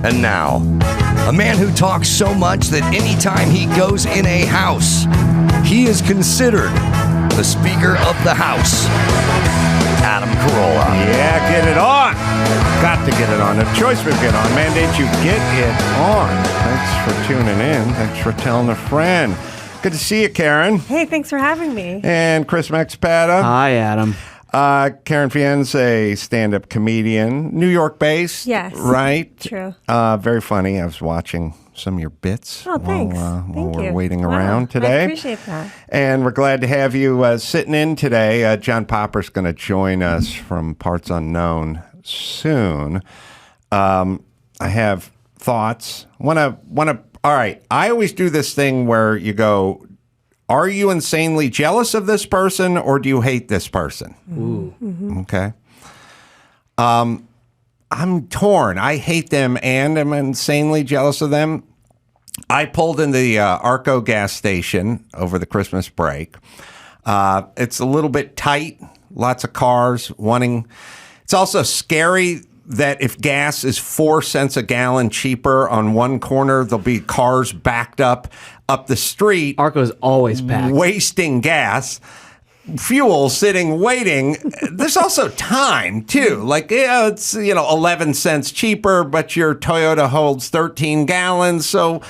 And now, a man who talks so much that anytime he goes in a house, he is considered the Speaker of the House, Adam Carolla. Yeah, get it on. Got to get it on. The choice we get on. Mandate you get it on. Thanks for tuning in. Thanks for telling a friend. Good to see you, Kerryn. Hey, thanks for having me. And Chris Maxpata. Hi, Adam. Kerryn Feehan's a stand-up comedian, New York-based. Yes. Right? True. Very funny. I was watching some of your bits Oh, thanks. while we're you. waiting Wow. around today. I appreciate that. And we're glad to have you sitting in today. John Popper's going to join us from Parts Unknown soon. I have thoughts. All right. I always do this thing where you go, are you insanely jealous of this person or do you hate this person? Ooh. Mm-hmm. Okay. I'm torn. I hate them and I'm insanely jealous of them. I pulled in the Arco gas station over the Christmas break. It's a little bit tight, lots of cars wanting. It's also scary that if gas is 4 cents a gallon cheaper on one corner, there'll be cars backed up the street. Arco's always packed. Wasting gas. Fuel sitting waiting. There's also time too. Like, yeah, it's 11 cents cheaper, but your Toyota holds 13 gallons, so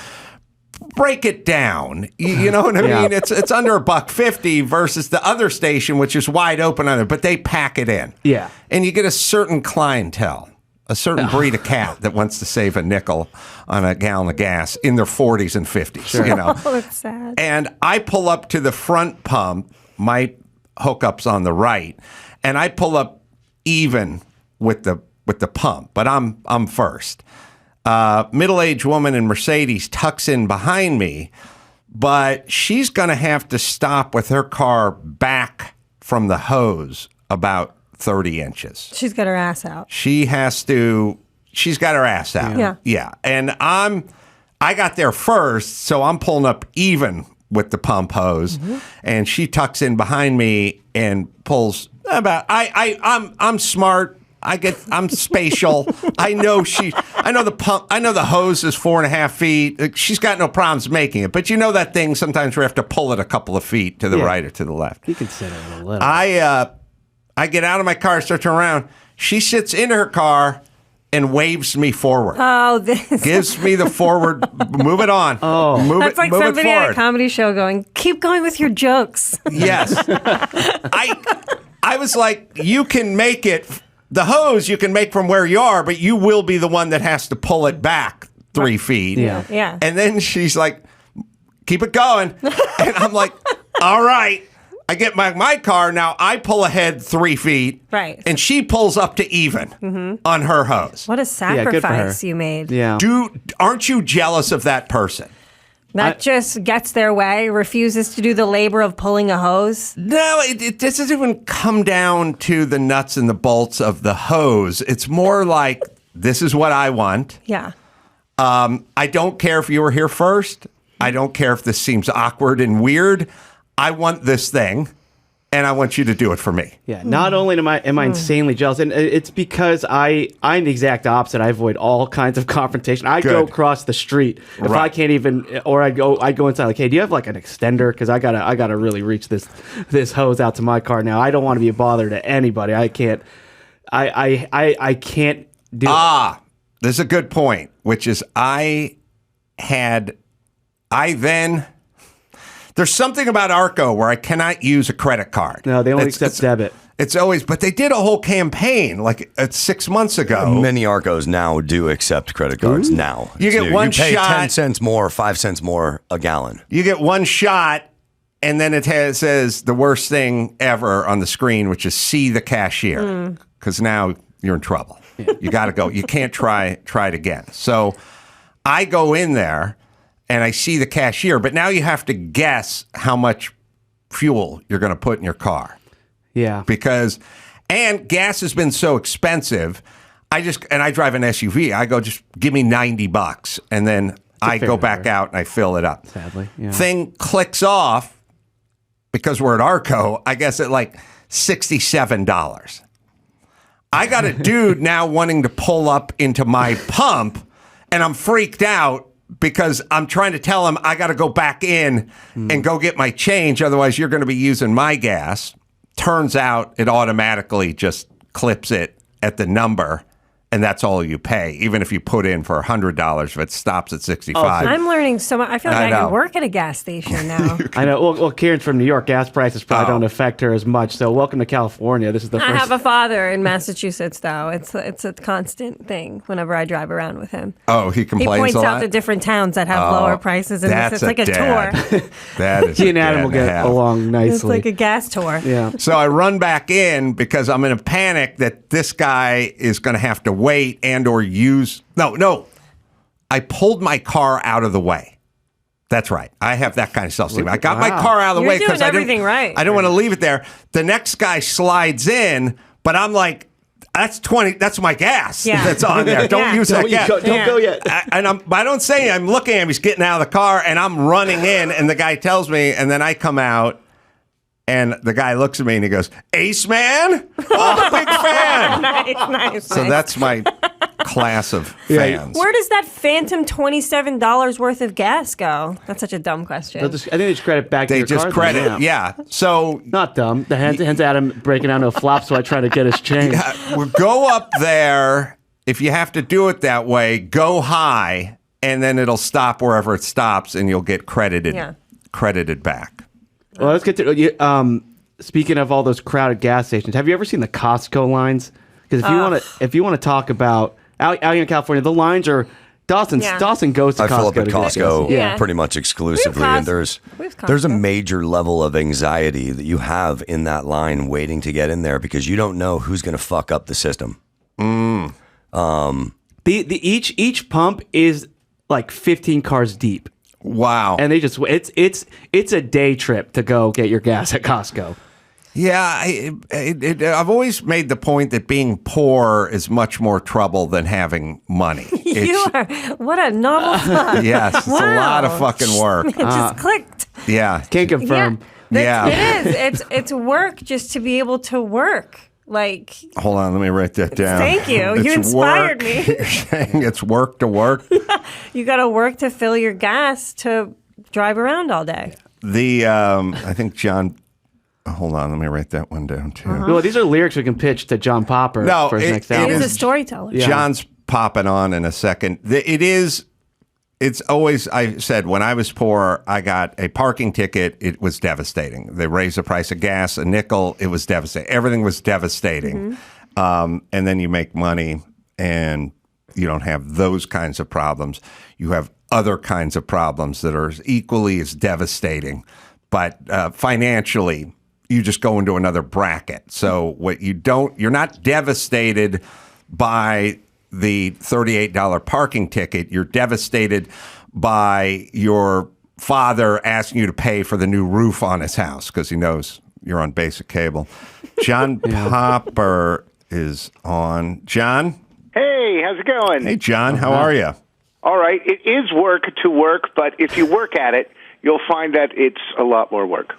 break it down. You know what I mean? It's under $1.50 versus the other station, which is wide open on it, but they pack it in. Yeah. And you get a certain clientele, a certain breed of cat that wants to save a nickel on a gallon of gas in their 40s and 50s. Sure. Oh, that's sad. And I pull up to the front pump. My hookup's on the right, and I pull up even with the pump, but I'm first. Middle-aged woman in Mercedes tucks in behind me, but she's going to have to stop with her car back from the hose about 30 inches. She's got her ass out. She's got her ass out. Yeah. And I got there first, so I'm pulling up even with the pump hose, and she tucks in behind me and pulls about. I'm smart. I'm spatial. I know the pump. I know the hose is 4.5 feet. She's got no problems making it, but you know that thing. Sometimes we have to pull it a couple of feet to the right or to the left. You can sit it a little. I get out of my car, start turning around. She sits in her car and waves me forward. Oh, this. Gives me the forward, move it on. Oh. Move That's it, like move somebody it at forward. a comedy show going, keep going with your jokes. Yes. I was like, you can make it, the hose you can make from where you are, but you will be the one that has to pull it back 3 feet. Yeah. Yeah. And then she's like, keep it going. And I'm like, all right. I get my car. Now I pull ahead 3 feet. Right. And she pulls up to even on her hose. What a good for her. sacrifice you made. Yeah. Aren't you jealous of that person? That just gets their way, refuses to do the labor of pulling a hose. No, it doesn't even come down to the nuts and the bolts of the hose. It's more like, this is what I want. Yeah. I don't care if you were here first. I don't care if this seems awkward and weird. I want this thing, and I want you to do it for me. Yeah. Not only am I insanely jealous, and it's because I'm the exact opposite. I avoid all kinds of confrontation. I go across the street if I can't even, or I go inside. Like, hey, do you have like an extender? Because I gotta really reach this hose out to my car now. I don't want to be a bother to anybody. I can't. I can't do. There's a good point, which is there's something about Arco where I cannot use a credit card. No, they only accept debit. It's always, but they did a whole campaign like 6 months ago. Many Arcos now do accept credit cards now. You get one you pay shot. 10 cents more, 5 cents more a gallon. You get one shot, and then it says the worst thing ever on the screen, which is see the cashier, because now you're in trouble. Yeah. You got to go. You can't try it again. So I go in there, and I see the cashier, but now you have to guess how much fuel you're going to put in your car. Yeah. And gas has been so expensive. I drive an SUV. I go, just give me $90, and then I go back out and I fill it up. Sadly, yeah. Thing clicks off because we're at Arco. I guess at like $67. I got a dude now wanting to pull up into my pump and I'm freaked out because I'm trying to tell him I got to go back in and go get my change. Otherwise, you're going to be using my gas. Turns out it automatically just clips it at the number. And that's all you pay, even if you put in for $100 if it stops at 65. I'm learning so much. I feel like I can work at a gas station now. I know. Well, Kerryn's from New York. Gas prices probably don't affect her as much. So welcome to California. This is the first. I have a father in Massachusetts, though. It's a constant thing whenever I drive around with him. Oh, he complains He points a lot? out the different towns that have lower prices, and it's like a tour. That is he and Adam will get along nicely. It's like a gas tour. Yeah. So I run back in because I'm in a panic that this guy is going to have to wait and or use. No. I pulled my car out of the way. That's right. I have that kind of self-esteem. I got my car out of the way because I didn't want to leave it there. The next guy slides in, but I'm like, that's 20. That's my gas that's on there. Don't use that gas. Don't go yet. I don't say I'm looking at him. He's getting out of the car, and I'm running in, and the guy tells me, and then I come out. And the guy looks at me and he goes, Ace Man? Oh, big fan. Nice. So that's my class of fans. Where does that phantom $27 worth of gas go? That's such a dumb question. I think they just credit back to your car. They just credit, yeah. So not dumb. Hence Adam breaking down to a flop so I try to get his change. We'll go up there. If you have to do it that way, go high, and then it'll stop wherever it stops, and you'll get credited back. Well, let's get to speaking of all those crowded gas stations. Have you ever seen the Costco lines? Because if you want to talk about out here in California, the lines are Dawson goes to Costco. I fill up at Costco pretty much exclusively, and there's a major level of anxiety that you have in that line waiting to get in there because you don't know who's going to fuck up the system. Each pump is like 15 cars deep. Wow. And they just it's a day trip to go get your gas at Costco. Yeah, I've always made the point that being poor is much more trouble than having money. What a novel thought. Yes, it's a lot of fucking work. It just clicked. Yeah. Can't confirm. It is. It's work just to be able to work. Like, hold on, let me write that down. Thank you. You inspired me. You're saying it's work to work? You got to work to fill your gas to drive around all day. I think John. Hold on, let me write that one down too. Well, these are lyrics we can pitch to John Popper for his next album. He's a storyteller. Yeah. John's popping on in a second. It's always, I said, when I was poor, I got a parking ticket. It was devastating. They raised the price of gas a nickel. It was devastating. Everything was devastating. And then you make money and you don't have those kinds of problems. You have other kinds of problems that are equally as devastating. But financially, you just go into another bracket. So you're not devastated by the $38 parking ticket. You're devastated by your father asking you to pay for the new roof on his house because he knows you're on basic cable. John Popper is on. John? Hey, how's it going? Hey, John. How are you? All right. It is work to work, but if you work at it, you'll find that it's a lot more work.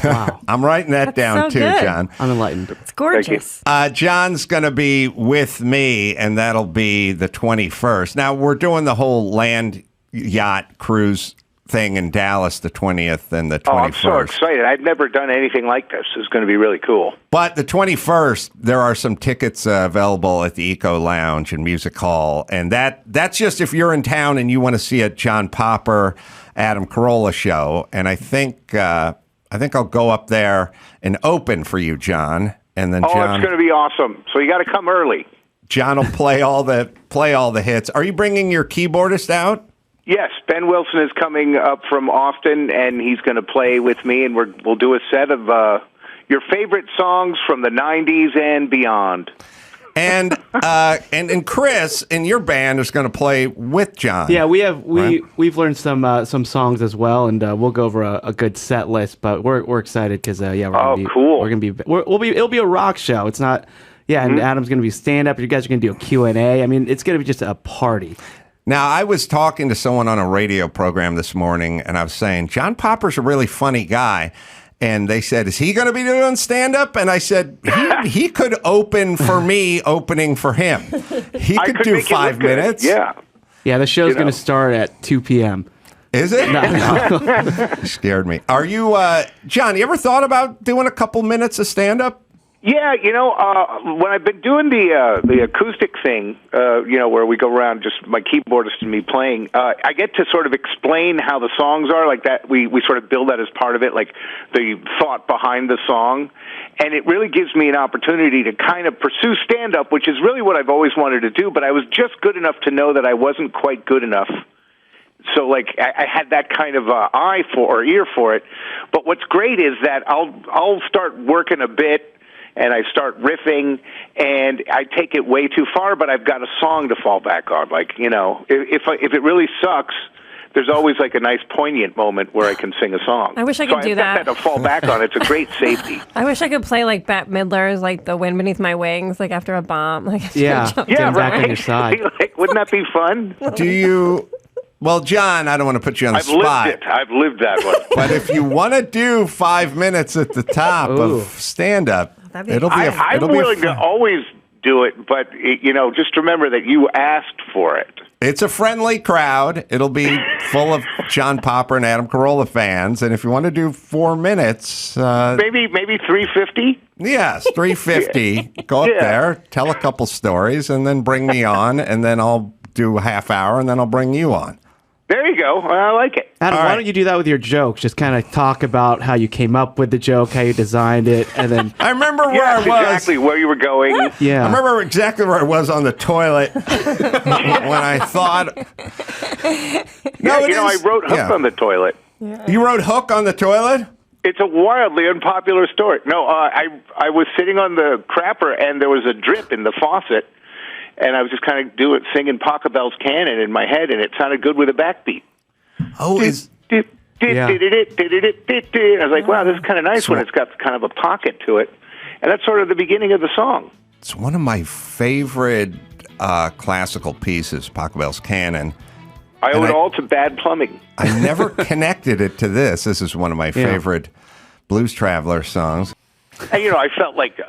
Wow. I'm writing that down too, good. John. I'm enlightened. It's gorgeous. John's going to be with me, and that'll be the 21st. Now, we're doing the whole land yacht cruise thing in Dallas the 20th and the 21st. Oh, I'm so excited. I've never done anything like this. It's going to be really cool. But the 21st, there are some tickets available at the Eco Lounge and Music Hall, and that's just if you're in town and you want to see a John Popper, Adam Carolla show. And I think I'll go up there and open for you, John. And then John, it's going to be awesome. So you got to come early. John will play all the hits. Are you bringing your keyboardist out? Yes, Ben Wilson is coming up from Austin, and he's going to play with me, and we'll do a set of your favorite songs from the 90s and beyond. And Chris in your band is going to play with John. Yeah, we've learned some songs as well, and we'll go over a good set list. But we're excited because cool. It'll be a rock show. It's not and Adam's going to be stand up. You guys are going to do a Q&A. I mean, it's going to be just a party. Now, I was talking to someone on a radio program this morning, and I was saying, John Popper's a really funny guy. And they said, is he going to be doing stand-up? And I said, he could open for me, opening for him. He could do 5 minutes. Yeah. Yeah, the show's going to start at 2 p.m. Is it? No. Scared me. Are you, John, you ever thought about doing a couple minutes of stand-up? Yeah, when I've been doing the acoustic thing, where we go around, just my keyboardist and me playing, I get to sort of explain how the songs are, like that. We sort of build that as part of it, like the thought behind the song. And it really gives me an opportunity to kind of pursue stand-up, which is really what I've always wanted to do, but I was just good enough to know that I wasn't quite good enough. So, I had that kind of eye for or ear for it. But what's great is that I'll start working a bit, and I start riffing, and I take it way too far, but I've got a song to fall back on. If it really sucks, there's always a nice poignant moment where I can sing a song. I wish I could do that. I've got that to fall back on. It's a great safety. I wish I could play Bette Midler's The Wind Beneath My Wings, after a bomb. Yeah, right. On your side. Wouldn't that be fun? Do you... Well, John, I don't want to put you on the spot. I've lived that one. But if you want to do 5 minutes at the top of stand-up, it'll be I'm willing to always do it, but, just remember that you asked for it. It's a friendly crowd. It'll be full of John Popper and Adam Carolla fans. And if you want to do 4 minutes... maybe 350? Yes, 350. Go up there, tell a couple stories, and then bring me on, and then I'll do a half hour, and then I'll bring you on. There you go. I like it. Adam, why don't you do that with your jokes? Just kind of talk about how you came up with the joke, how you designed it, and then... I remember where I was. Exactly where you were going. Yeah. I remember exactly where I was on the toilet when I thought... I wrote Hook on the toilet. Yeah. You wrote Hook on the toilet? It's a wildly unpopular story. No, I was sitting on the crapper, and there was a drip in the faucet, and I was just kind of singing Pachelbel's Canon in my head, and it sounded good with a backbeat. Oh, I was like, wow, this is kind of nice when it's got kind of a pocket to it. And that's sort of the beginning of the song. It's one of my favorite classical pieces, Pachelbel's Canon. I owe it all to bad plumbing. I never connected it to this. This is one of my favorite Blues Traveler songs. And, I felt like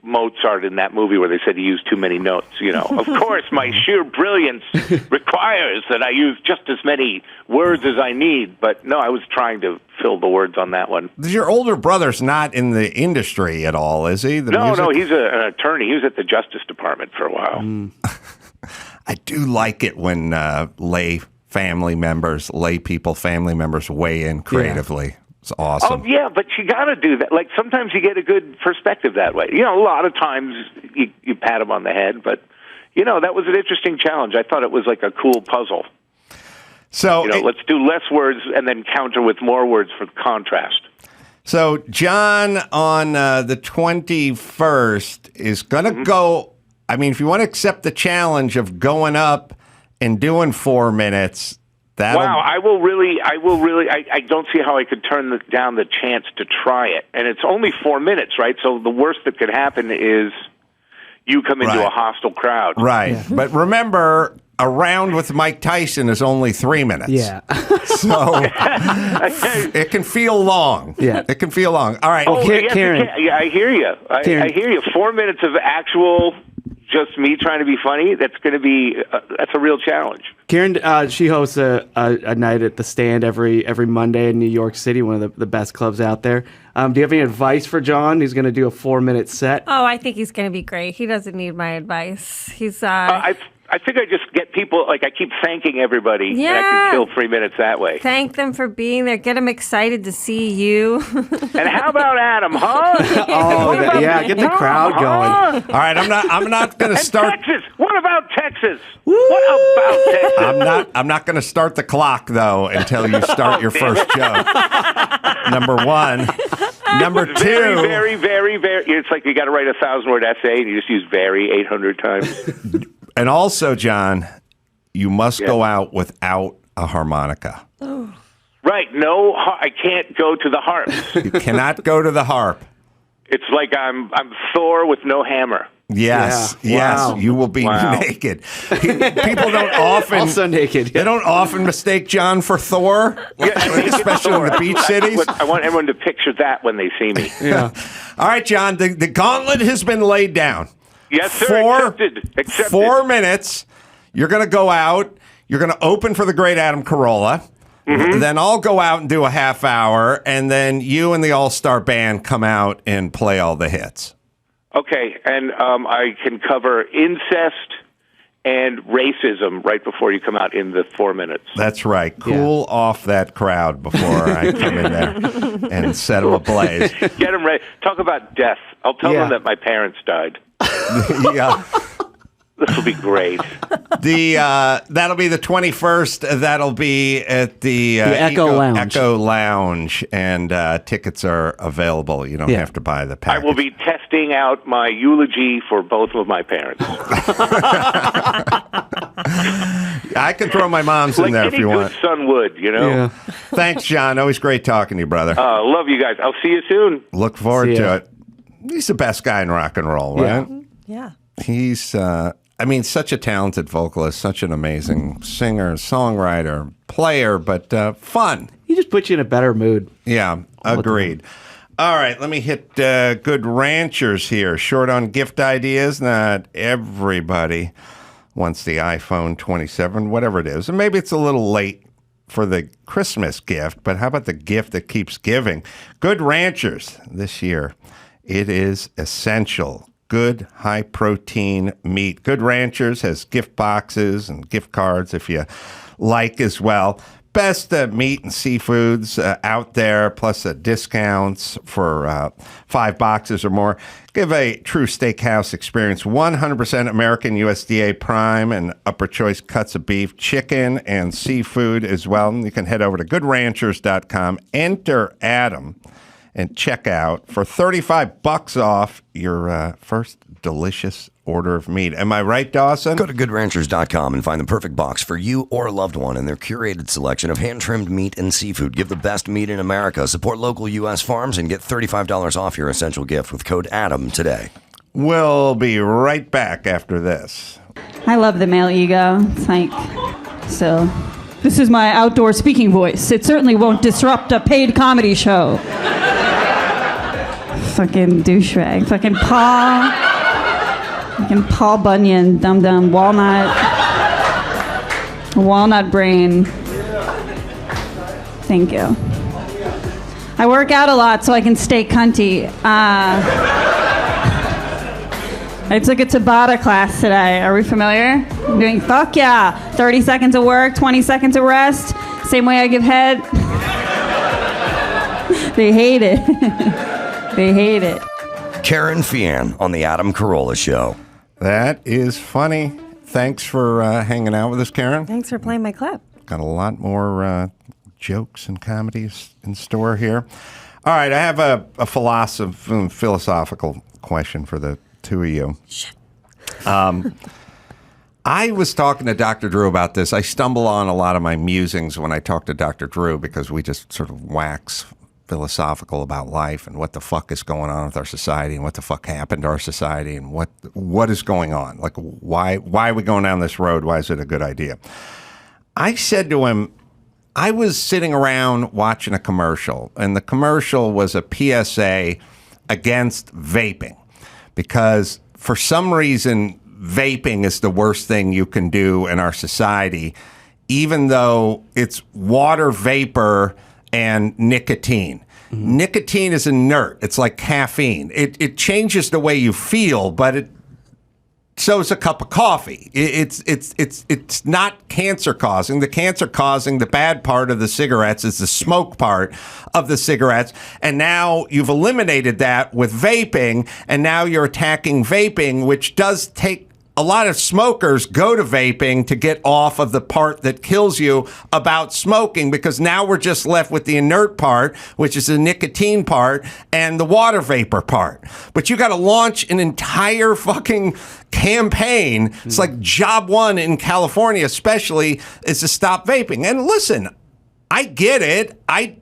Mozart in that movie where they said he used too many notes. Of course, my sheer brilliance requires that I use just as many words as I need. But no, I was trying to fill the words on that one. Your older brother's not in the industry at all, is he? No, he's an attorney. He was at the Justice Department for a while. I do like it when lay family members weigh in creatively. Yeah. It's awesome. Oh, yeah, but you got to do that. Sometimes you get a good perspective that way. A lot of times you pat them on the head, but, that was an interesting challenge. I thought it was like a cool puzzle. So, let's do less words and then counter with more words for contrast. So, John, on the 21st is going to go... I mean, if you want to accept the challenge of going up and doing 4 minutes... Wow, I will really, I don't see how I could turn down the chance to try it. And it's only 4 minutes, right? So the worst that could happen is you come into a hostile crowd. Right. Yeah. But remember, a round with Mike Tyson is only 3 minutes. Yeah. So it can feel long. Yeah. It can feel long. All right. Kerryn. Yeah, I hear you. I hear you. 4 minutes of actual... just me trying to be funny, that's going to be that's a real challenge. Kerryn, she hosts a night at the Stand every Monday in New York City, one of the best clubs out there. Do you have any advice for John? He's going to do a 4-minute set. Oh, I think he's going to be great. He doesn't need my advice. He's I think I just get people, I keep thanking everybody, and I can kill 3 minutes that way. Thank them for being there. Get them excited to see you. And how about Adam, huh? Get the crowd going. All right, I'm not going to start. Texas. What about Texas? What about Texas? I'm not going to start the clock though until you start your first joke. Number one. Number two. Very, very, very. It's like you got to write a 1,000-word essay and you just use very 800 times. And also, John, you must go out without a harmonica. Oh. Right. No, I can't go to the harp. You cannot go to the harp. It's like I'm Thor with no hammer. Yes, yeah. yes, Wow. you will be naked. People don't often also naked. They don't often mistake John for Thor, especially in the beach cities. I want everyone to picture that when they see me. Yeah. All right, John. The gauntlet has been laid down. Yes, sir. Accepted. 4 minutes. You're going to go out. You're going to open for the great Adam Carolla. Mm-hmm. Then I'll go out and do a half hour, and then you and the all-star band come out and play all the hits. Okay, and I can cover incest and racism right before you come out in the 4 minutes. That's right. Cool off that crowd before I come in there and set them ablaze. Get them ready. Talk about death. I'll tell them that my parents died. Yeah. This will be great. That'll be the 21st. That'll be at the Echo Lounge. Echo Lounge, and tickets are available. You don't have to buy the package. I will be testing out my eulogy for both of my parents. I can throw my mom's in there if you want. Like any good son would, you know? Yeah. Thanks, John. Always great talking to you, brother. Love you guys. I'll see you soon. Look forward to it. He's the best guy in rock and roll, right? Yeah. He's, such a talented vocalist, such an amazing singer, songwriter, player, but fun. He just puts you in a better mood. Yeah, agreed. All right, let me hit Good Ranchers here. Short on gift ideas. Not everybody wants the iPhone 27, whatever it is. And maybe it's a little late for the Christmas gift, but how about the gift that keeps giving? Good Ranchers this year. It is essential. Good high-protein meat. Good Ranchers has gift boxes and gift cards if you like as well. Best meat and seafoods out there, plus discounts for 5 boxes or more. Give a true steakhouse experience. 100% American USDA prime and upper choice cuts of beef, chicken, and seafood as well. You can head over to goodranchers.com, enter Adam, and check out for $35 off your first delicious order of meat. Am I right, Dawson? Go to goodranchers.com and find the perfect box for you or a loved one in their curated selection of hand-trimmed meat and seafood. Give the best meat in America. Support local U.S. farms and get $35 off your essential gift with code ADAM today. We'll be right back after this. I love the male ego. It's like, so this is my outdoor speaking voice. It certainly won't disrupt a paid comedy show. Fucking douchebag. Fucking Paul Bunyan, dum-dum, walnut brain. Thank you. I work out a lot so I can stay cunty. I took a Tabata class today. Are we familiar? I'm doing, fuck yeah. 30 seconds of work, 20 seconds of rest. Same way I give head. They hate it. They hate it. Kerryn Feehan on the Adam Carolla Show. That is funny. Thanks for hanging out with us, Kerryn. Thanks for playing my clip. Got a lot more jokes and comedies in store here. All right, I have a philosophical question for the two of you. Shit. I was talking to Dr. Drew about this. I stumble on a lot of my musings when I talk to Dr. Drew because we just sort of wax philosophical about life and what the fuck is going on with our society and what the fuck happened to our society and what is going on. Like, why are we going down this road? Why is it a good idea? I said to him, I was sitting around watching a commercial, and the commercial was a PSA against vaping because for some reason, vaping is the worst thing you can do in our society, even though it's water vapor and nicotine. Mm-hmm. Nicotine is inert. It's like caffeine. It changes the way you feel, but so is a cup of coffee. It's not cancer causing. The cancer causing, the bad part of the cigarettes is the smoke part of the cigarettes. And now you've eliminated that with vaping, and now you're attacking vaping, which does take a lot of smokers go to vaping to get off of the part that kills you about smoking, because now we're just left with the inert part, which is the nicotine part, and the water vapor part. But you got to launch an entire fucking campaign. It's like job one in California, especially, is to stop vaping. And listen, I get it. I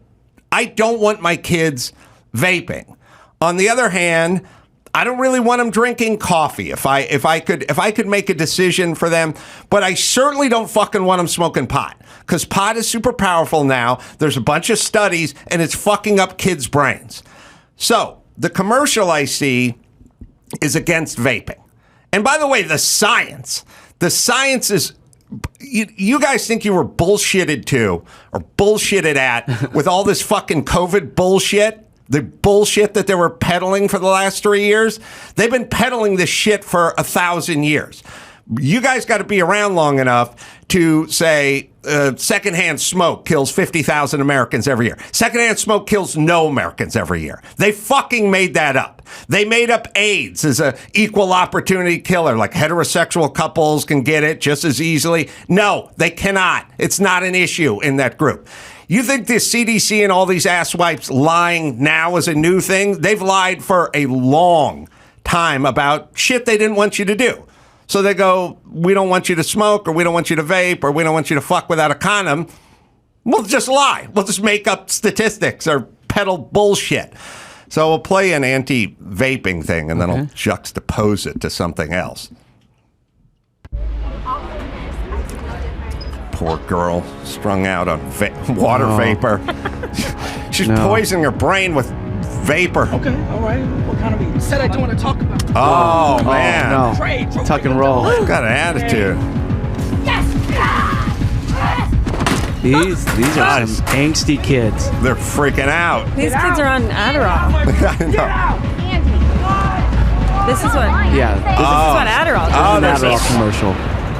don't want my kids vaping. On the other hand, I don't really want them drinking coffee if I could make a decision for them, but I certainly don't fucking want them smoking pot, because pot is super powerful now. There's a bunch of studies and it's fucking up kids' brains. So the commercial I see is against vaping. And by the way, the science is You guys think you were bullshitted to or bullshitted at with all this fucking COVID bullshit? The bullshit that they were peddling for the last 3 years? They've been peddling this shit for 1,000 years. You guys got to be around long enough to say secondhand smoke kills 50,000 Americans every year. Secondhand smoke kills no Americans every year. They fucking made that up. They made up AIDS as an equal opportunity killer, like heterosexual couples can get it just as easily. No, they cannot. It's not an issue in that group. You think the CDC and all these asswipes lying now is a new thing? They've lied for a long time about shit they didn't want you to do. So they go, we don't want you to smoke, or we don't want you to vape, or we don't want you to fuck without a condom. We'll just lie. We'll just make up statistics or peddle bullshit. So we'll play an anti-vaping thing, and then I'll juxtapose it to something else. Poor girl, strung out on water vapor. She's poisoning her brain with vapor. Okay, all right. What kind of beat? Said I don't want to talk about it. Oh, man. No. Trade. Tuck and roll. Got an attitude. Yes. These are some angsty kids. They're freaking out. These kids are on Adderall. I know. This is what. Yeah. This is what Adderall does. This is an Adderall commercial.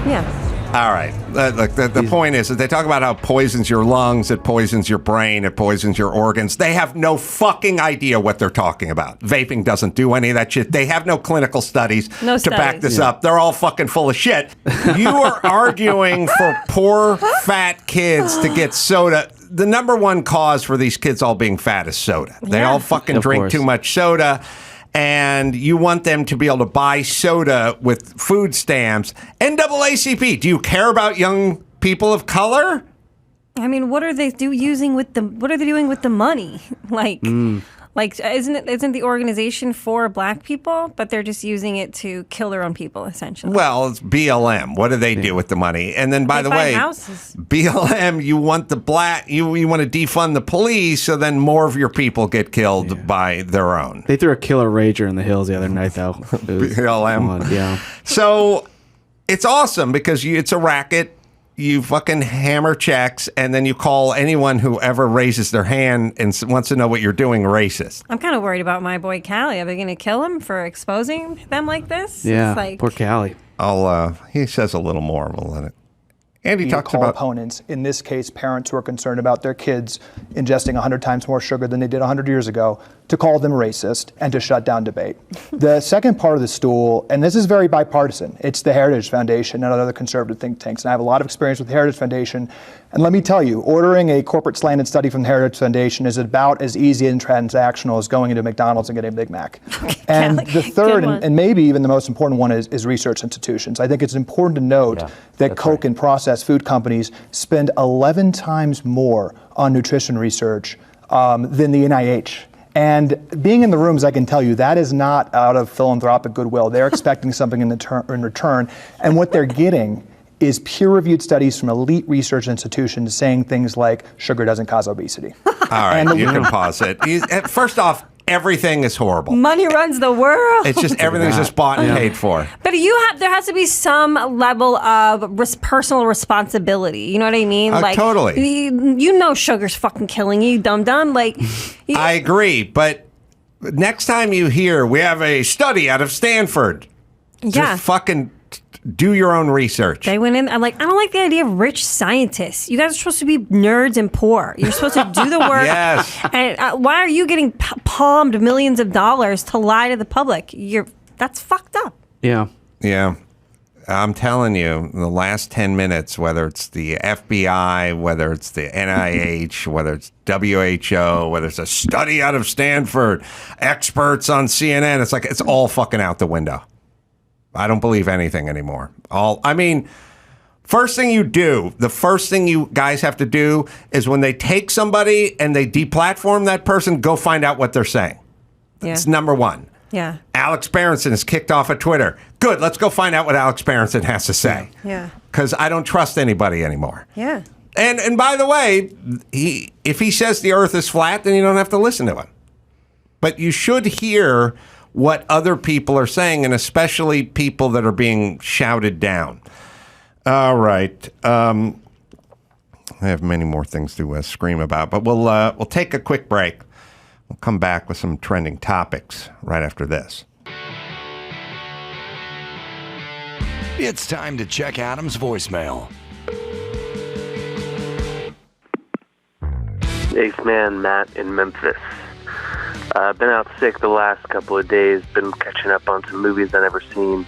Yeah. All right. Look, the point is that they talk about how it poisons your lungs, it poisons your brain, it poisons your organs. They have no fucking idea what they're talking about. Vaping doesn't do any of that shit. They have no clinical studies to back this up. They're all fucking full of shit. You are arguing for poor, fat kids to get soda. The number one cause for these kids all being fat is soda. They all fucking drink too much soda. And you want them to be able to buy soda with food stamps. NAACP, do you care about young people of color? I mean, what are they doing with the money? Like, isn't the organization for black people, but they're just using it to kill their own people, essentially? Well, it's BLM. What do they do with the money? And then, by the way, houses. BLM, you want the you want to defund the police, so then more of your people get killed by their own. They threw a killer rager in the hills the other night, though. BLM. Yeah. So it's awesome because it's a racket. You fucking hammer checks, and then you call anyone who ever raises their hand and wants to know what you're doing racist. I'm kind of worried about my boy Callie. Are they going to kill him for exposing them like this? Yeah, poor Callie. He says a little more. We'll let it. Andy talks about opponents. In this case, parents who are concerned about their kids ingesting 100 times more sugar than they did 100 years ago, to call them racist and to shut down debate. The second part of the stool, and this is very bipartisan, it's the Heritage Foundation and other conservative think tanks. And I have a lot of experience with the Heritage Foundation. And let me tell you, ordering a corporate slanted study from the Heritage Foundation is about as easy and transactional as going into McDonald's and getting a Big Mac. And the third, and maybe even the most important one, is research institutions. I think it's important to note that Coke and processed food companies spend 11 times more on nutrition research than the NIH. And being in the rooms, I can tell you, that is not out of philanthropic goodwill. They're expecting something in return. And what they're getting is peer-reviewed studies from elite research institutions saying things like sugar doesn't cause obesity. All right, you can pause it. First off, everything is horrible. Money runs the world. It's just everything's just bought and paid for. But there has to be some level of personal responsibility. You know what I mean? Totally. You know sugar's fucking killing you, dum-dum. I agree, but next time you hear we have a study out of Stanford, just fucking do your own research. They went in. I don't like the idea of rich scientists. You guys are supposed to be nerds and poor. You're supposed to do the work. Yes. And why are you getting palmed millions of dollars to lie to the public? That's fucked up. Yeah. Yeah. I'm telling you, the last 10 minutes, whether it's the FBI, whether it's the NIH, whether it's WHO, whether it's a study out of Stanford, experts on CNN, it's all fucking out the window. I don't believe anything anymore. First thing you guys have to do is when they take somebody and they deplatform that person, go find out what they're saying. That's number one. Yeah. Alex Berenson is kicked off of Twitter. Good, let's go find out what Alex Berenson has to say. Yeah. Because I don't trust anybody anymore. Yeah. And by the way, if he says the earth is flat, then you don't have to listen to him. But you should hear what other people are saying, and especially people that are being shouted down. All right. I have many more things to scream about, but we'll take a quick break. We'll come back with some trending topics right after this. It's time to check Adam's voicemail. Ace Man, Matt in Memphis. I've been out sick the last couple of days, been catching up on some movies I've never seen.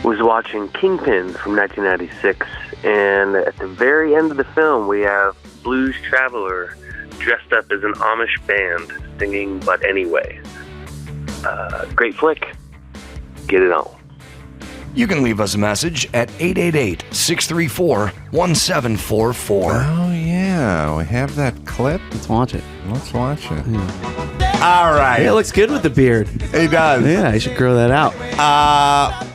Was watching Kingpin from 1996, and at the very end of the film, we have Blues Traveler dressed up as an Amish band singing But Anyway. Great flick. Get it on. You can leave us a message at 888-634-1744. Oh, yeah. We have that clip. Let's watch it. Let's watch it. All right. Yeah, it looks good with the beard. He does. Yeah, I should grow that out.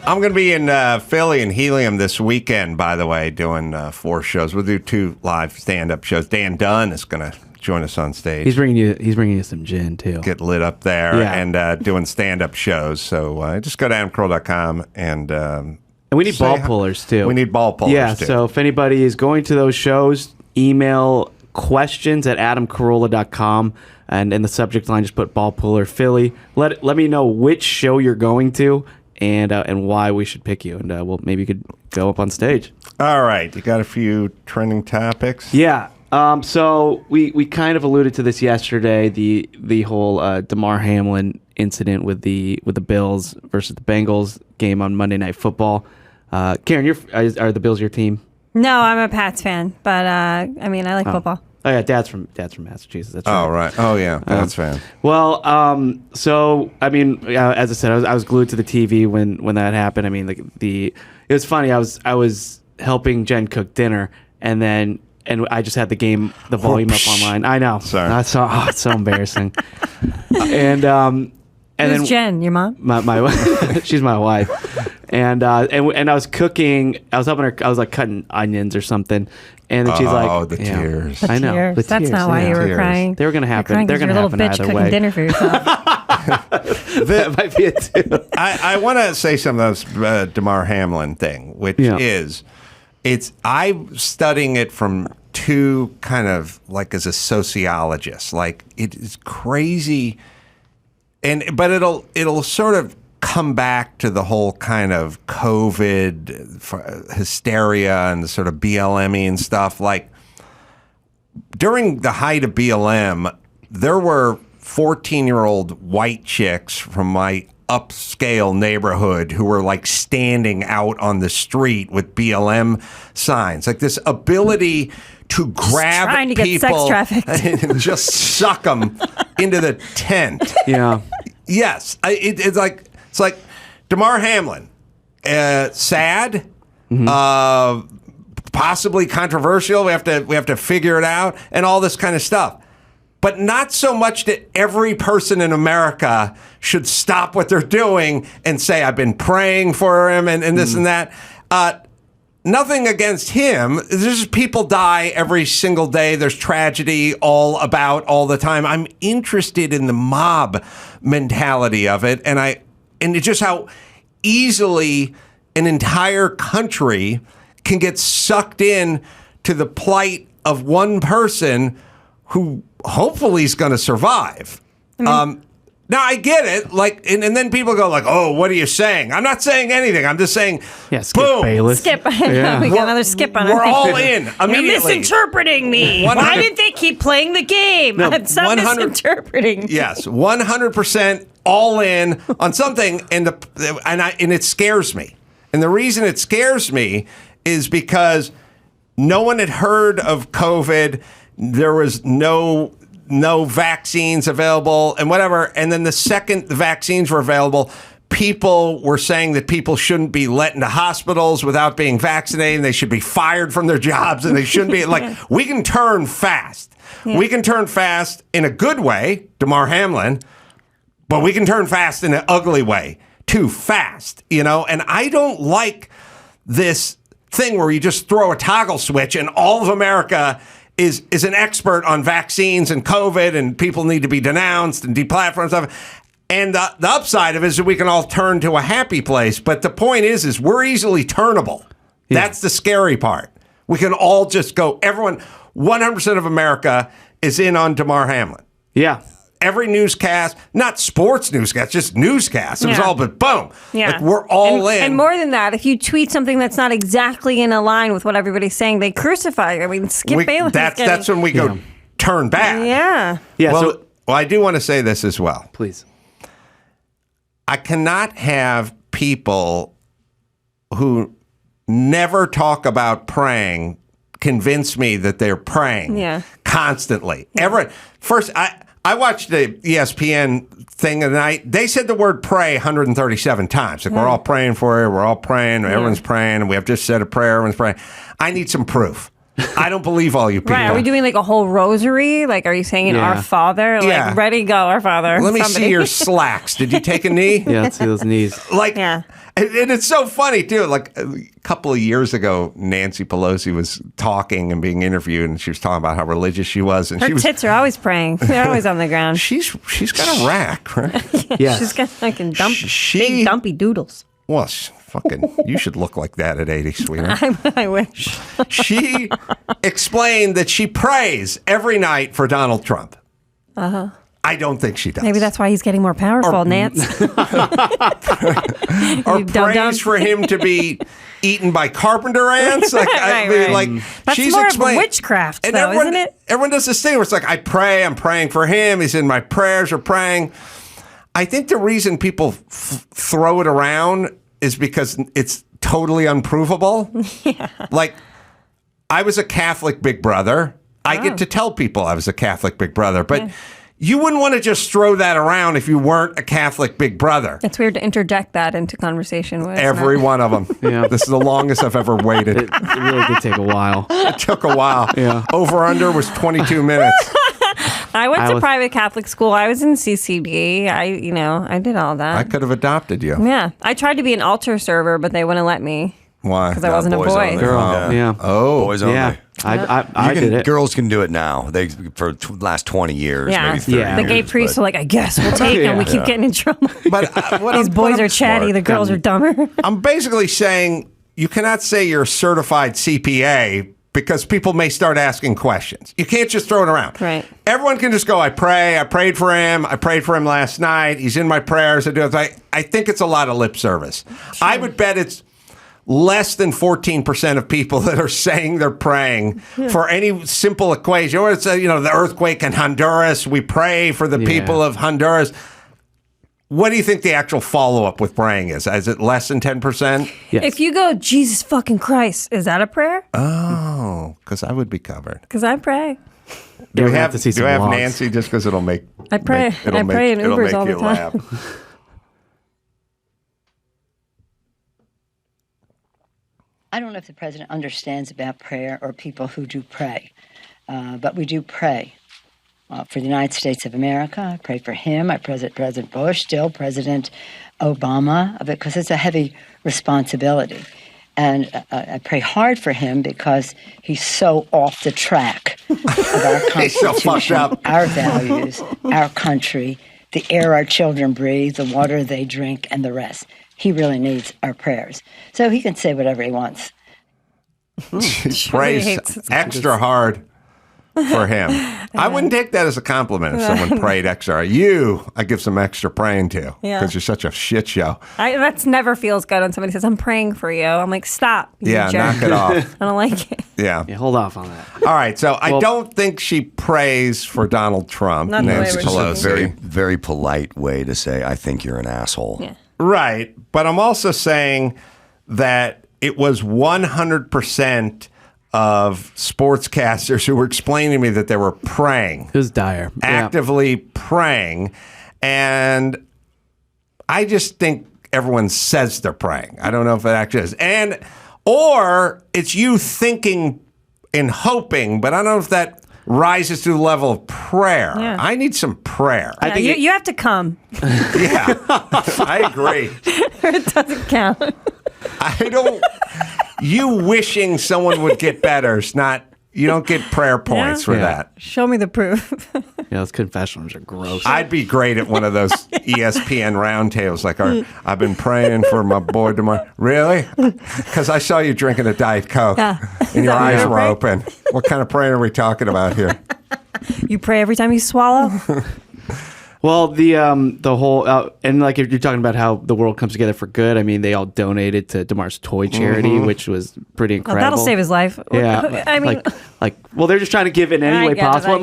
I'm going to be in Philly and Helium this weekend, by the way, doing 4 shows. We'll do 2 live stand-up shows. Dan Dunn is going to join us on stage. He's bringing you some gin, too. Get lit up there and doing stand-up shows. So just go to adamcarolla.com and we need ball pullers, too. We need ball pullers, too. Yeah, so if anybody is going to those shows, email questions at adamcarolla.com. And in the subject line, just put ball puller Philly. Let me know which show you're going to and why we should pick you. And maybe you could go up on stage. All right. You got a few trending topics? Yeah. So we kind of alluded to this yesterday, the whole Damar Hamlin incident with the Bills versus the Bengals game on Monday Night Football. Kerryn, are the Bills your team? No, I'm a Pats fan, but I like football. Oh yeah, Dad's from Massachusetts. That's right. Oh right. Oh yeah, Pats fan. Well, so I mean, as I said, I was glued to the TV when that happened. I mean, it was funny. I was helping Jen cook dinner, and I just had the volume up online. I know. Sorry. It's so embarrassing. And Who's then Jen? Your mom? My she's my wife. And I was cooking. I was helping her. I was like cutting onions or something. And then she's like, "Oh, the tears! I know. Tears. The That's tears, not why you were crying. They were going to happen. They're going to happen either way. You're a little bitch cooking dinner for yourself. That might be it too. I want to say something about this Damar Hamlin thing, which is, I'm studying it from 2 kind of like as a sociologist. Like it is crazy, but it'll sort of come back to the whole kind of COVID hysteria and the sort of BLM-y and stuff. Like during the height of BLM, there were 14-year-old white chicks from my upscale neighborhood who were like standing out on the street with BLM signs. Like this ability to grab trying to people get sex trafficked and just suck them into the tent. Yeah. Yes. It's like Damar Hamlin, sad, possibly controversial. We have to figure it out and all this kind of stuff. But not so much that every person in America should stop what they're doing and say, I've been praying for him and this and that. Nothing against him. There's just people die every single day. There's tragedy all the time. I'm interested in the mob mentality of it. And it's just how easily an entire country can get sucked in to the plight of one person who hopefully is going to survive. Now I get it, like, and then people go like, "Oh, what are you saying?" I'm not saying anything. I'm just saying, Skip boom, Bayless. Skip. Yeah. We got another skip on we're our all in immediately. You're misinterpreting me. Why didn't they keep playing the game? No, Stop misinterpreting. Yes, 100% all in on something, and it scares me. And the reason it scares me is because no one had heard of COVID. There was no vaccines available and whatever. And then the second the vaccines were available, people were saying that people shouldn't be let into hospitals without being vaccinated. And they should be fired from their jobs and they shouldn't be like, we can turn fast. Yeah. We can turn fast in a good way, Damar Hamlin, but we can turn fast in an ugly way, too fast, And I don't like this thing where you just throw a toggle switch and all of America is an expert on vaccines and COVID, and people need to be denounced and deplatformed and stuff. And the upside of it is that we can all turn to a happy place. But the point is we're easily turnable. That's the scary part. We can all just go, everyone, 100% of America is in on Damar Hamlin. Yeah. Every newscast, not sports newscast, just newscast. It was all, but boom. Yeah. Like, we're all in. And more than that, if you tweet something that's not exactly in a line with what everybody's saying, they crucify you. I mean, Skip Bayless. That's when we go turn back. Yeah. Yeah. Well, I do want to say this as well. Please. I cannot have people who never talk about praying convince me that they're praying constantly. First, I watched the ESPN thing of the night. They said the word pray 137 times. Like, we're all praying for you. We're all praying. Everyone's praying. And we have just said a prayer. Everyone's praying. I need some proof. I don't believe all you people. Right. Are we doing like a whole rosary? Like, are you saying in Our Father? Like, ready, go, Our Father. Let me see your slacks. Did you take a knee? Yeah, let's see those knees. Like, and it's so funny, too. Like, a couple of years ago, Nancy Pelosi was talking and being interviewed, and she was talking about how religious she was. And her tits are always praying. They're always on the ground. She's got a rack, right? Yeah. She's got fucking big dumpy doodles. Well, you should look like that at 80, sweetheart. I wish. She explained that she prays every night for Donald Trump. Uh-huh. I don't think she does. Maybe that's why he's getting more powerful, Nance. Or prays for him to be eaten by carpenter ants. Like, like that's she's more explaining of witchcraft, and though, isn't it? Everyone does this thing where it's like, I'm praying for him. He's in my prayers or praying. I think the reason people throw it around is because it's totally unprovable. Yeah. Like, I was a Catholic big brother. I get to tell people I was a Catholic big brother, but you wouldn't want to just throw that around if you weren't a Catholic big brother. It's weird to interject that into conversation with. Every one of them. Yeah. This is the longest I've ever waited. It really did take a while. It took a while. Yeah. Over under was 22 minutes. I went to private Catholic school. I was in CCD. I did all that. I could have adopted you. Yeah. I tried to be an altar server, but they wouldn't let me. Why? Because I wasn't a boy. Girl. Yeah. Oh. Boys only. Yeah. I did it. Girls can do it now. They for the last 20 years, maybe 30 years. The gay priests are like, I guess we'll take them. We keep getting in trouble. But these boys are chatty. The girls are dumber. I'm basically saying you cannot say you're a certified CPA because people may start asking questions. You can't just throw it around. Right. Everyone can just go, I prayed for him. I prayed for him last night. He's in my prayers. I think it's a lot of lip service. Sure. I would bet it's less than 14% of people that are saying they're praying for any simple equation. Or it's, the earthquake in Honduras. We pray for the people of Honduras. What do you think the actual follow-up with praying is? Is it less than 10%? Yes. If you go, Jesus fucking Christ, is that a prayer? Oh, because I would be covered. Because I pray. Do we have Nancy just because it'll make... I pray. I pray in Ubers all the time. I don't know if the president understands about prayer or people who do pray, but we do pray for the United States of America. I pray for him. I pray for President Bush, still President Obama, because it's a heavy responsibility. And I pray hard for him because he's so off the track of our Constitution, our values, our country, the air our children breathe, the water they drink, and the rest. He really needs our prayers. So he can say whatever he wants. He prays extra hard for him. I wouldn't take that as a compliment if someone prayed extra. I give some extra praying to because you're such a shit show. That never feels good when somebody says, I'm praying for you. I'm like, stop. Yeah, knock it off. I don't like it. Yeah. Hold off on that. All right. So I don't think she prays for Donald Trump. Nancy Pelosi. It's a very, very polite way to say, I think you're an asshole. Yeah. Right. But I'm also saying that it was 100% of sportscasters who were explaining to me that they were praying. It was dire. Actively praying. And I just think everyone says they're praying. I don't know if it actually is. Or it's you thinking and hoping, but I don't know if that rises to the level of prayer. Yeah. I need some prayer. Yeah, I think you have to come. Yeah, I agree. It doesn't count. You wishing someone would get better is not, you don't get prayer points for that. Show me the proof. Yeah, those confessionals are gross. I'd be great at one of those ESPN roundtables. Like, I've been praying for my boy Damar. Really? Because I saw you drinking a Diet Coke and your eyes were open. What kind of praying are we talking about here? You pray every time you swallow? Well, the whole and like if you're talking about how the world comes together for good, I mean they all donated to Damar's toy charity, which was pretty incredible. That'll save his life. Yeah, I mean, well, they're just trying to give it in any way possible.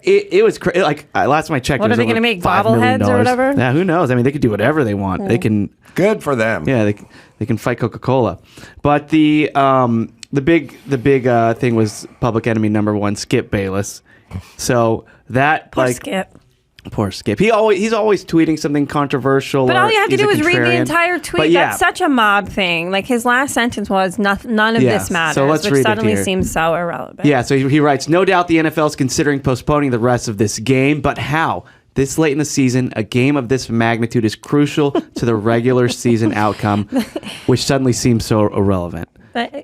It was like last time I checked. What are they going to make, bobbleheads or whatever? Yeah, who knows? I mean, they could do whatever they want. Yeah. They can. Good for them. Yeah, they can fight Coca-Cola, but the big thing was public enemy number one, Skip Bayless. So that Poor Skip. Poor Skip. He's always tweeting something controversial. But all you have to do is read the entire tweet. Yeah. That's such a mob thing. Like his last sentence was, none of this matters, so let's which read suddenly it here. seems so irrelevant. Yeah, so he writes, no doubt the NFL is considering postponing the rest of this game, but how? This late in the season, a game of this magnitude is crucial to the regular season outcome, which suddenly seems so irrelevant.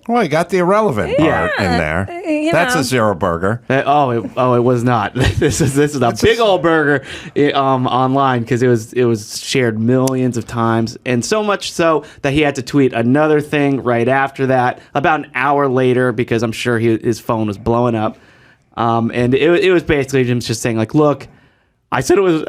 Well, you got the irrelevant part in there. That's a zero burger. It was not. This is a big old burger online because it was shared millions of times, and so much so that he had to tweet another thing right after that, about an hour later, because I'm sure his phone was blowing up, and it was basically him just saying like, look. I said it was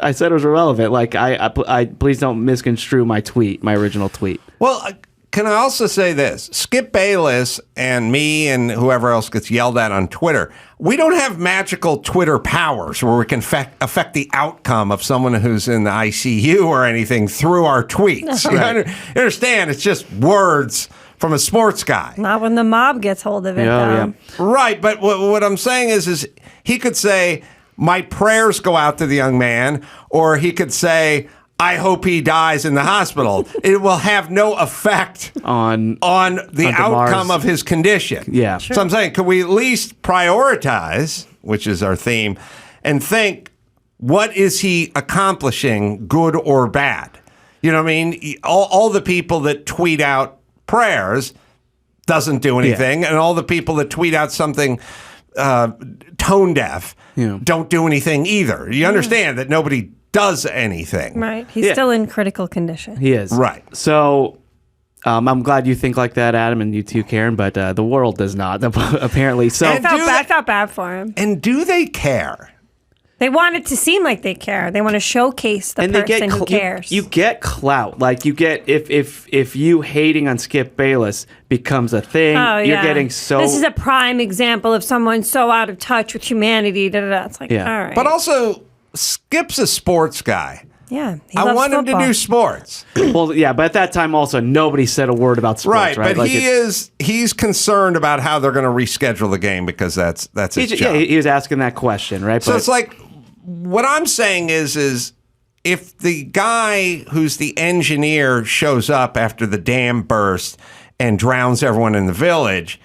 irrelevant. Like I please don't misconstrue my original tweet. Well, can I also say this? Skip Bayless and me and whoever else gets yelled at on Twitter, we don't have magical Twitter powers where we can affect the outcome of someone who's in the ICU or anything through our tweets. Right. You understand? It's just words from a sports guy. Not when the mob gets hold of it. Yeah. Right, but what I'm saying is he could say, my prayers go out to the young man, or he could say, I hope he dies in the hospital. It will have no effect on the outcome of his condition. Yeah. Sure. So I'm saying, could we at least prioritize, which is our theme, and think, what is he accomplishing, good or bad? You know what I mean? All the people that tweet out prayers doesn't do anything, and all the people that tweet out something tone deaf don't do anything either. You understand that nobody does anything. Right. He's still in critical condition. He is. Right. So I'm glad you think like that, Adam, and you too, Kerryn, but the world does not, apparently. So I felt bad for him. And do they care? They want it to seem like they care. They want to showcase the person who cares. You get clout. Like you get if you hating on Skip Bayless becomes a thing, you're getting so. This is a prime example of someone so out of touch with humanity. It's like, all right. But also, Skip's a sports guy. Yeah, I want him to do sports. Well, yeah, but at that time also nobody said a word about sports, right? But like he's concerned about how they're going to reschedule the game because that's his job. Yeah, he was asking that question, right? So it's like what I'm saying is if the guy who's the engineer shows up after the dam burst and drowns everyone in the village,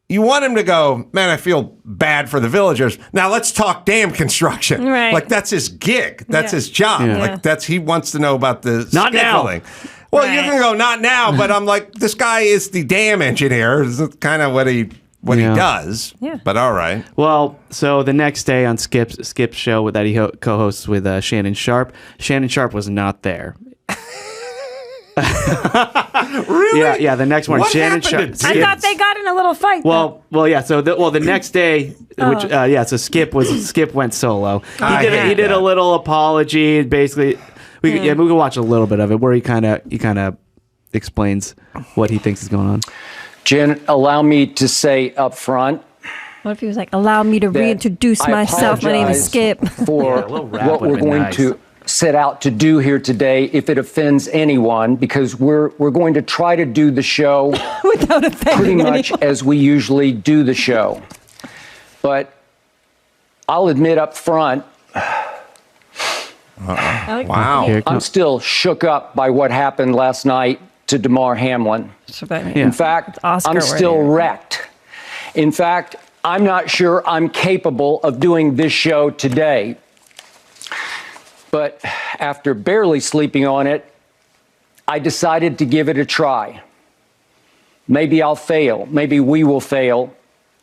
you want him to go, man, I feel bad for the villagers. Now let's talk dam construction. Right. Like that's his gig. That's his job. Yeah. Like he wants to know about the not scheduling. Now. Well, you can go not now, but I'm like, this guy is the dam engineer. Is kind of what he does. Yeah. But all right. Well, so the next day on Skip's show that he co-hosts with Shannon Sharpe was not there. Really? Yeah. The next morning, Shannon Sharpe. I thought they got in a little fight. Well, yeah. So the next day, so Skip went solo. He did a little apology. Basically, we can watch a little bit of it where he kind of explains what he thinks is going on. Jen, allow me to say up front. What if he was like, allow me to reintroduce myself. My name is Skip. For what we're going to set out to do here today, if it offends anyone, because we're going to try to do the show without offending pretty much anyone. as we usually do the show. But I'll admit up front, wow. I'm still shook up by what happened last night to Damar Hamlin. In fact, I'm still wrecked. In fact, I'm not sure I'm capable of doing this show today. But after barely sleeping on it, I decided to give it a try. Maybe I'll fail. Maybe we will fail.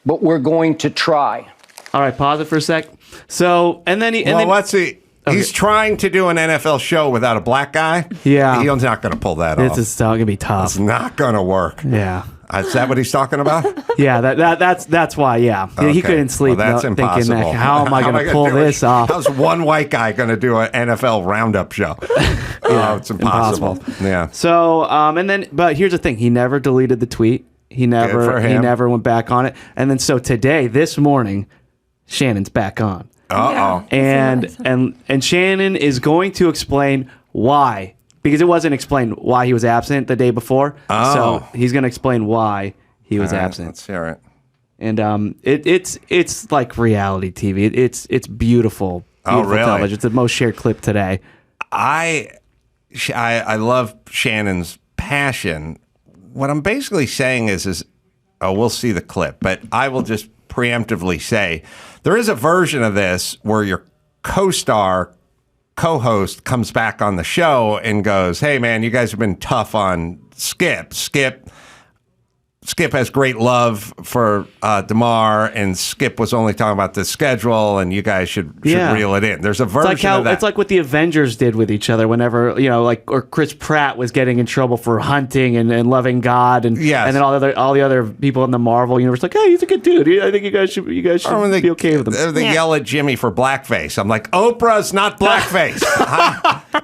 But we're going to try. All right, pause it for a sec. So, and then let's see. Okay. He's trying to do an NFL show without a black guy. Yeah. He's not going to pull that off. It's going to be tough. It's not going to work. Yeah. Is that what he's talking about? Yeah, that's why. Yeah, okay. He couldn't sleep. Well, that's impossible. Thinking, how am I going to pull this off? How's one white guy going to do an NFL roundup show? It's impossible. Yeah. So, but here's the thing: he never deleted the tweet. He never went back on it. And then today, this morning, Shannon's back on. And Shannon is going to explain why. Because it wasn't explained why he was absent the day before. So he's going to explain why he was absent. Let's hear it. And it's like reality TV. It's beautiful. Beautiful television. It's the most shared clip today. I love Shannon's passion. What I'm basically saying is we'll see the clip, but I will just preemptively say there is a version of this where your co-host comes back on the show and goes, "Hey man, you guys have been tough on Skip. Skip has great love for Damar, and Skip was only talking about the schedule, and you guys should reel it in." There's a version of that. It's like what the Avengers did with each other whenever, or Chris Pratt was getting in trouble for hunting and loving God, and then all the other people in the Marvel universe like, "Hey, he's a good dude. I think you guys should be okay with him." They yell at Jimmy for blackface. I'm like, Oprah's not blackface.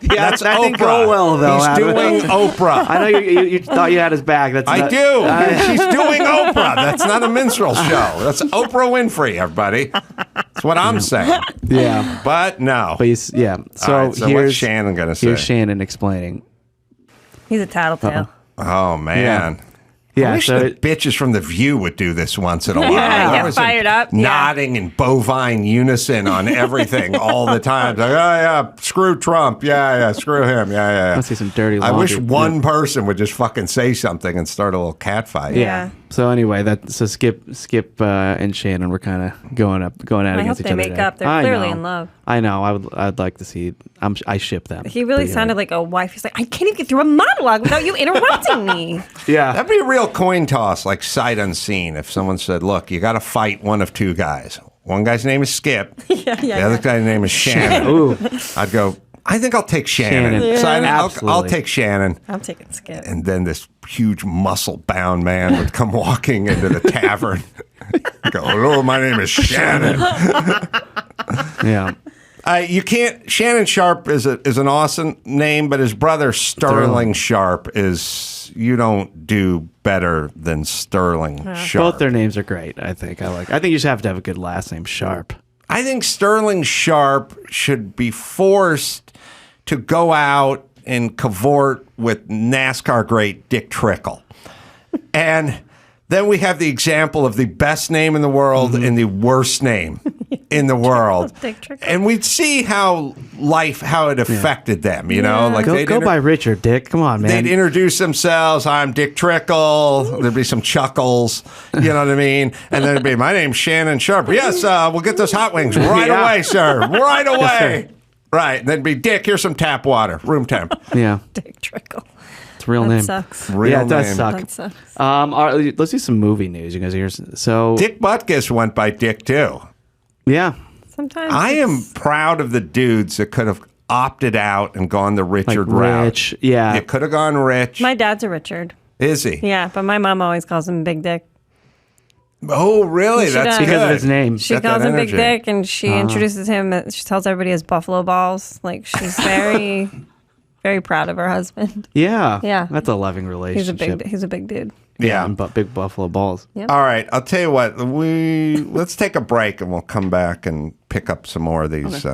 That's that Oprah. didn't go well though. He's Adam. doing Oprah. I know you thought you had his back. I do. She's doing Oprah. That's not a minstrel show. That's Oprah Winfrey, everybody. That's what I'm saying. Yeah. But no. But So, right, so what's Shannon going to say? Here's Shannon explaining. He's a tattletale. Oh, man. Yeah, I wish the bitches from The View would do this once in a while. Yeah, get fired up. Nodding in bovine unison on everything all the time. Like, oh, yeah, screw Trump. Yeah, screw him. Yeah. Let's see some dirty laundry. I wish one person would just fucking say something and start a little cat fight. Yeah. So anyway, Skip and Shannon were kind of going at against each other. I hope they make up. They're clearly in love. I know. I'd like to see. I ship them. He really sounded like a wife. He's like, I can't even get through a monologue without you interrupting me. Yeah, that'd be a real coin toss, like sight unseen. If someone said, "Look, you got to fight one of two guys. One guy's name is Skip. The other guy's name is Shannon." Ooh. I'd go, I think I'll take Shannon. Yeah. So I'll take Shannon. I'm taking Skip. And then this huge muscle-bound man would come walking into the tavern. Go, hello, my name is Shannon. Yeah. You can't. Shannon Sharp is an awesome name, but his brother Sterling Sharp is. You don't do better than Sterling Sharp. Both their names are great. I think you just have to have a good last name, Sharp. I think Sterling Sharp should be forced to go out and cavort with NASCAR great Dick Trickle, and then we have the example of the best name in the world and the worst name in the world. And we'd see how it affected them, you know? Like go by Richard, Dick. Come on, man. They'd introduce themselves. I'm Dick Trickle. There'd be some chuckles. You know what I mean? And then it'd be, my name's Shannon Sharp. Yes, we'll get those hot wings right away, sir. Right away. Yes, sir. Right. And then it'd be, Dick, here's some tap water. Room temp. Yeah. Dick Trickle. It's a real name. Sucks. It does suck. That sucks. Let's do some movie news, you guys. So Dick Butkus went by Dick too. Yeah. Sometimes I am proud of the dudes that could have opted out and gone the Richard route. Rich, yeah. You could have gone Rich. My dad's a Richard. Is he? Yeah, but my mom always calls him Big Dick. Oh, really? That's does. Because of his name. She calls him Big Dick, and she introduces him. She tells everybody he has buffalo balls. Like, she's very, very proud of her husband. Yeah. Yeah. That's a loving relationship. He's a big dude. Yeah. And big buffalo balls. Yep. All right. I'll tell you what. Let's take a break, and we'll come back and pick up some more of these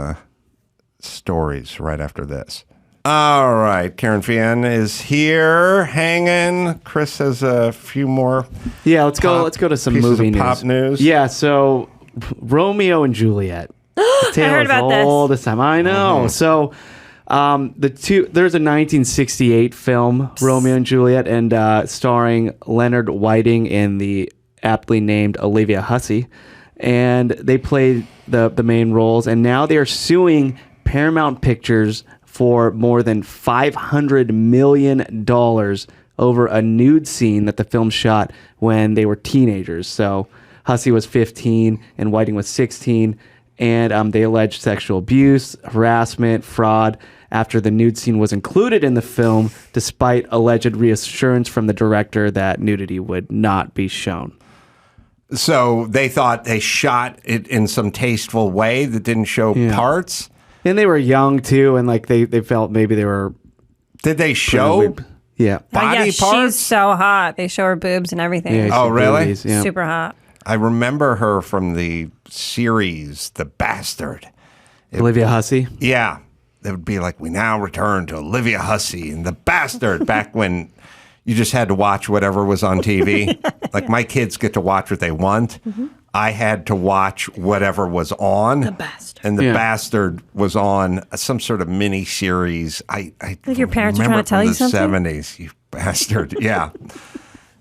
stories right after this. All right. Kerryn Feehan is here, hanging. Chris has a few more. Yeah, let's go to some movie news. Pop news. Yeah, so Romeo and Juliet. I heard about all this time. I know. Mm-hmm. So there's a 1968 film, Romeo and Juliet, and starring Leonard Whiting and the aptly named Olivia Hussey. And they played the main roles, and now they are suing Paramount Pictures for more than $500 million over a nude scene that the film shot when they were teenagers. So Hussey was 15 and Whiting was 16. And they alleged sexual abuse, harassment, fraud after the nude scene was included in the film, despite alleged reassurance from the director that nudity would not be shown. So they thought they shot it in some tasteful way that didn't show parts? And they were young, too, and like they felt maybe they were... Did they show body parts? She's so hot. They show her boobs and everything. Yeah, oh, really? Boobies, yeah. Super hot. I remember her from the series The Bastard. Olivia Hussey? Yeah. It would be like, we now return to Olivia Hussey and The Bastard, back when you just had to watch whatever was on TV. Like, my kids get to watch what they want. I had to watch whatever was on. The Bastard. And The Bastard was on some sort of mini series. I think your parents are trying to tell you something? From the 70s, you bastard. Yeah.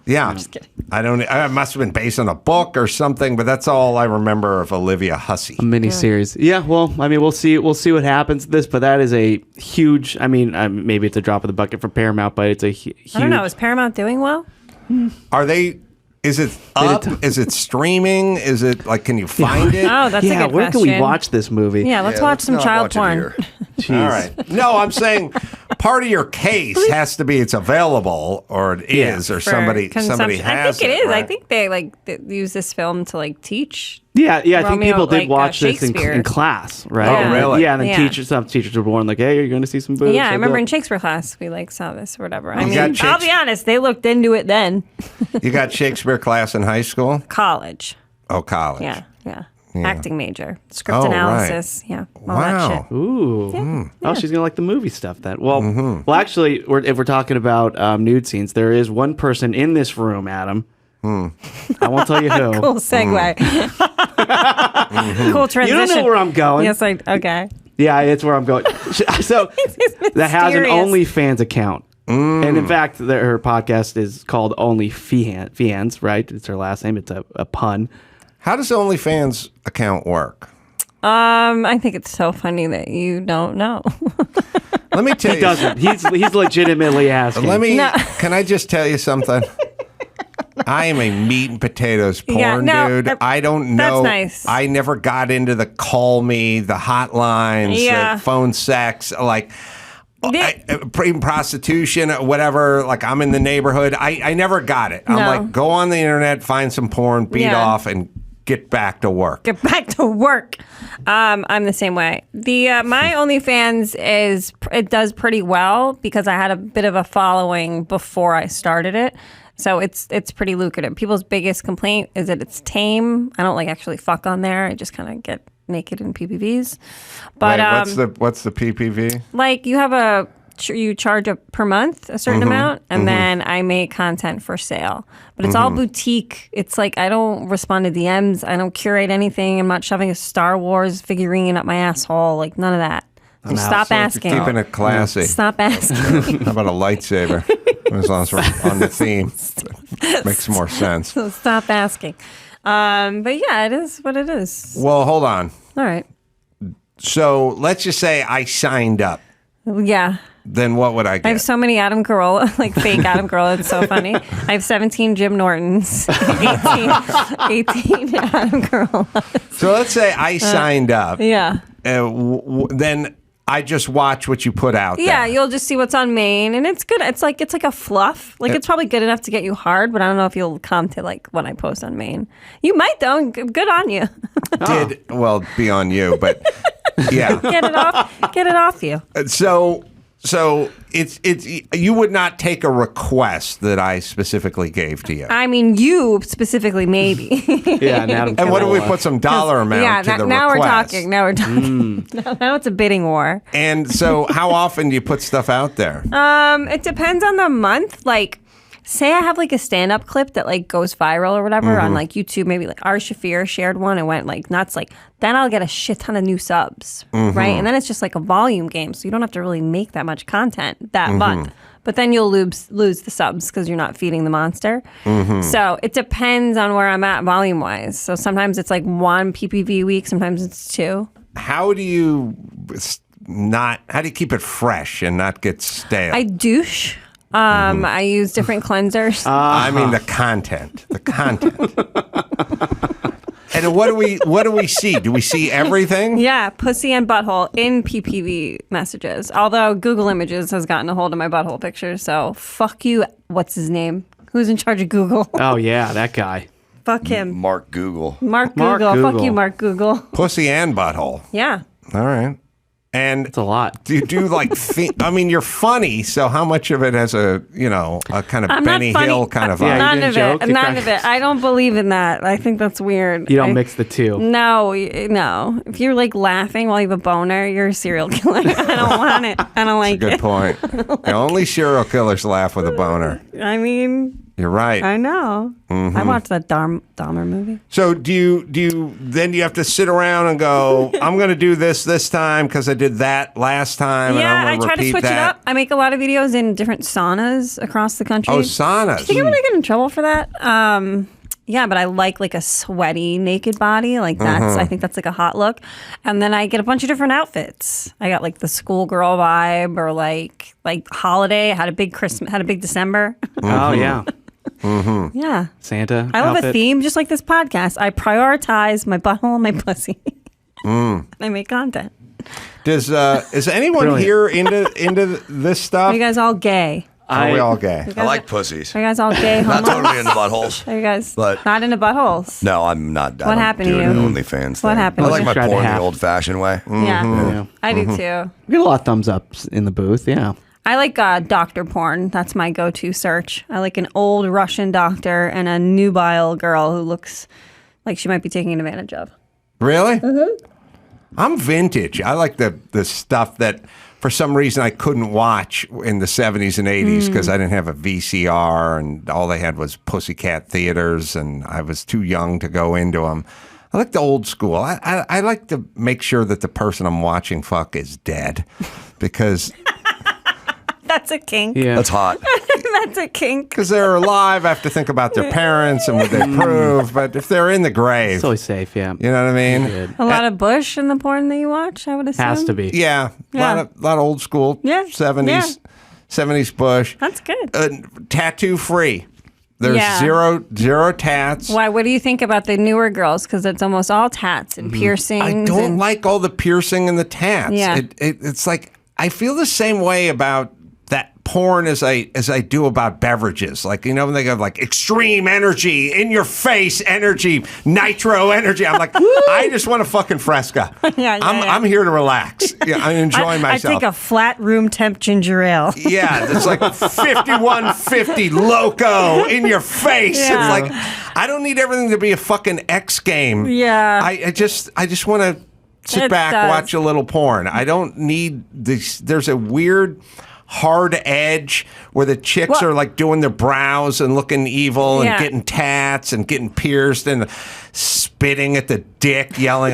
Yeah. I'm just kidding. It must have been based on a book or something, but that's all I remember of Olivia Hussey. A miniseries. Yeah, well, I mean, we'll see what happens to this, but that is a huge, I mean, maybe it's a drop in the bucket for Paramount, but it's a huge... I don't know, is Paramount doing well? Are they... Is it up? Is it streaming? Is it like, can you find it? Oh, that's a good where question. can we watch this movie? Yeah, let's watch some child porn. All right. No, I'm saying part of your case has to be it's available, or it is, or somebody has I think it is. Right? I think they use this film to like teach. Yeah, I think people did watch this Shakespeare. in class, right? Oh, really? Yeah, and then some teachers were warned, like, hey, you're going to see some boobs. Yeah, I remember in Shakespeare class, we like saw this or whatever. I mean, got I'll be honest, they looked into it then. You got Shakespeare class in high school? College. Oh, college. Yeah. Acting major. Script analysis. Right. Yeah. All that shit. Ooh. Yeah. Oh, she's going to like the movie stuff then. Well, actually, if we're talking about nude scenes, there is one person in this room, Adam. I won't tell you who. Cool segue. Cool transition. You don't know where I'm going. Yes, okay. Yeah, it's where I'm going. So that has an OnlyFans account. And in fact, her podcast is called OnlyFans, right? It's her last name. It's a pun. How does the OnlyFans account work? I think it's so funny that you don't know. Let me tell you. He doesn't. He's legitimately asking. Can I just tell you something? I am a meat and potatoes porn dude. I don't know. That's nice. I never got into the call me, the hotlines, the phone sex, like even prostitution, whatever. Like, I'm in the neighborhood. I never got it. I'm like, go on the internet, find some porn, beat off, and get back to work. Get back to work. I'm the same way. My OnlyFans it does pretty well because I had a bit of a following before I started it. So it's pretty lucrative. People's biggest complaint is that it's tame. I don't like actually fuck on there. I just kind of get naked in PPVs. But what's the PPV? Like, you have you charge per month a certain amount, and then I make content for sale. But it's all boutique. It's like, I don't respond to DMs. I don't curate anything. I'm not shoving a Star Wars figurine up my asshole. Like, none of that. Just stop asking. Keeping it classy. Stop asking. How about a lightsaber? As long as we're on the theme, makes more sense. So stop asking. But yeah, it is what it is. Well, hold on. All right. So let's just say I signed up. Yeah. Then what would I get? I have so many Adam Carolla, like fake Adam Carolla. It's so funny. I have 17 Jim Nortons, 18 Adam Carolla. So let's say I signed up. Yeah. Then I just watch what you put out there. Yeah, you'll just see what's on main, and it's good. It's like a fluff. Like, it's probably good enough to get you hard, but I don't know if you'll come to like when I post on main. You might though. Good on you. Well, be on you, but yeah. Get it off you. So it's you would not take a request that I specifically gave to you. I mean, you specifically, maybe. Yeah, and what do we put some dollar amount to the now request? Now we're talking. Now it's a bidding war. And so, how often do you put stuff out there? It depends on the month. Like, say I have like a stand-up clip that like goes viral or whatever on like YouTube, maybe like Ari Shaffir shared one and went like nuts, like then I'll get a shit ton of new subs, right? And then it's just like a volume game, so you don't have to really make that much content that month. But then you'll lose the subs because you're not feeding the monster. So it depends on where I'm at volume-wise. So sometimes it's like 1 PPV week, sometimes it's 2. How do you keep it fresh and not get stale? I douche. I use different cleansers. I mean the content. And what do we see? Do we see everything? Yeah, pussy and butthole in PPV messages. Although Google Images has gotten a hold of my butthole pictures, so fuck you. What's his name? Who's in charge of Google? Oh yeah, that guy. Fuck him. Mark Google. Mark Google. Fuck you, Mark Google. Pussy and butthole. Yeah. All right. And it's a lot. Do you do like? I mean, you're funny. So how much of it has a kind of Benny Hill kind of vibe? None of it. None of it. I don't believe in that. I think that's weird. You don't mix the two. No. If you're like laughing while you have a boner, you're a serial killer. I don't want it. I don't like Good it. point. Only serial killers laugh with a boner. I mean, you're right. I know. I watched that Dahmer movie. So do you then you have to sit around and go, I'm going to do this time because I did that last time. Yeah, and I try to switch it up. I make a lot of videos in different saunas across the country. Oh, saunas. Do you think I'm going to get in trouble for that? Yeah, but I like a sweaty naked body. Like I think that's like a hot look. And then I get a bunch of different outfits. I got like the schoolgirl vibe or like holiday. I had a big Christmas, had a big December. Oh yeah. Yeah. Santa. I love outfit. a theme, just like this podcast. I prioritize my butthole and my pussy. I make content. Is anyone here into this stuff? Are you guys all gay? Are we all gay? I like pussies. Are you guys all gay? Not homos? totally into buttholes. Are you guys But- not into buttholes? No, I'm not. What happened to doing you? an OnlyFans What thing. happened I to like you? my Tried to porn the have- old-fashioned way. Yeah, I do too. We get a lot of thumbs ups in the booth. Yeah. I like doctor porn. That's my go-to search. I like an old Russian doctor and a nubile girl who looks like she might be taken advantage of. Really? I'm vintage. I like the stuff that for some reason I couldn't watch in the 70s and 80s because I didn't have a VCR and all they had was Pussycat Theaters and I was too young to go into them. I like the old school. I like to make sure that the person I'm watching fuck is dead because... That's a kink. Yeah. That's hot. That's a kink. Because they're alive, I have to think about their parents and what they prove. But if they're in the grave, It's always safe. Yeah. you know what I mean? Good. A lot of Bush in the porn that you watch, I would assume. Has to be. Yeah, Yeah. a lot of old school. Yeah, 70s Bush. That's good. Tattoo free. There's Yeah. zero tats. Why? What do you think about the newer girls? Because it's almost all tats and piercings. I don't and, like all the piercing and the tats. Yeah. It's like I feel the same way about that porn as I do about beverages. Like, you know, when they go like extreme energy, in your face energy, nitro energy. I'm like, I just want a fucking Fresca. I'm here to relax. Yeah, I'm enjoying myself. I take a flat room temp ginger ale. Yeah, it's like 5150 loco in your face. Yeah. It's like I don't need everything to be a fucking X game. Yeah. I just want to sit It back, does. watch a little porn. I don't need this. There's a weird hard edge where the chicks are like doing their brows and looking evil and getting tats and getting pierced and spitting at the dick, yelling,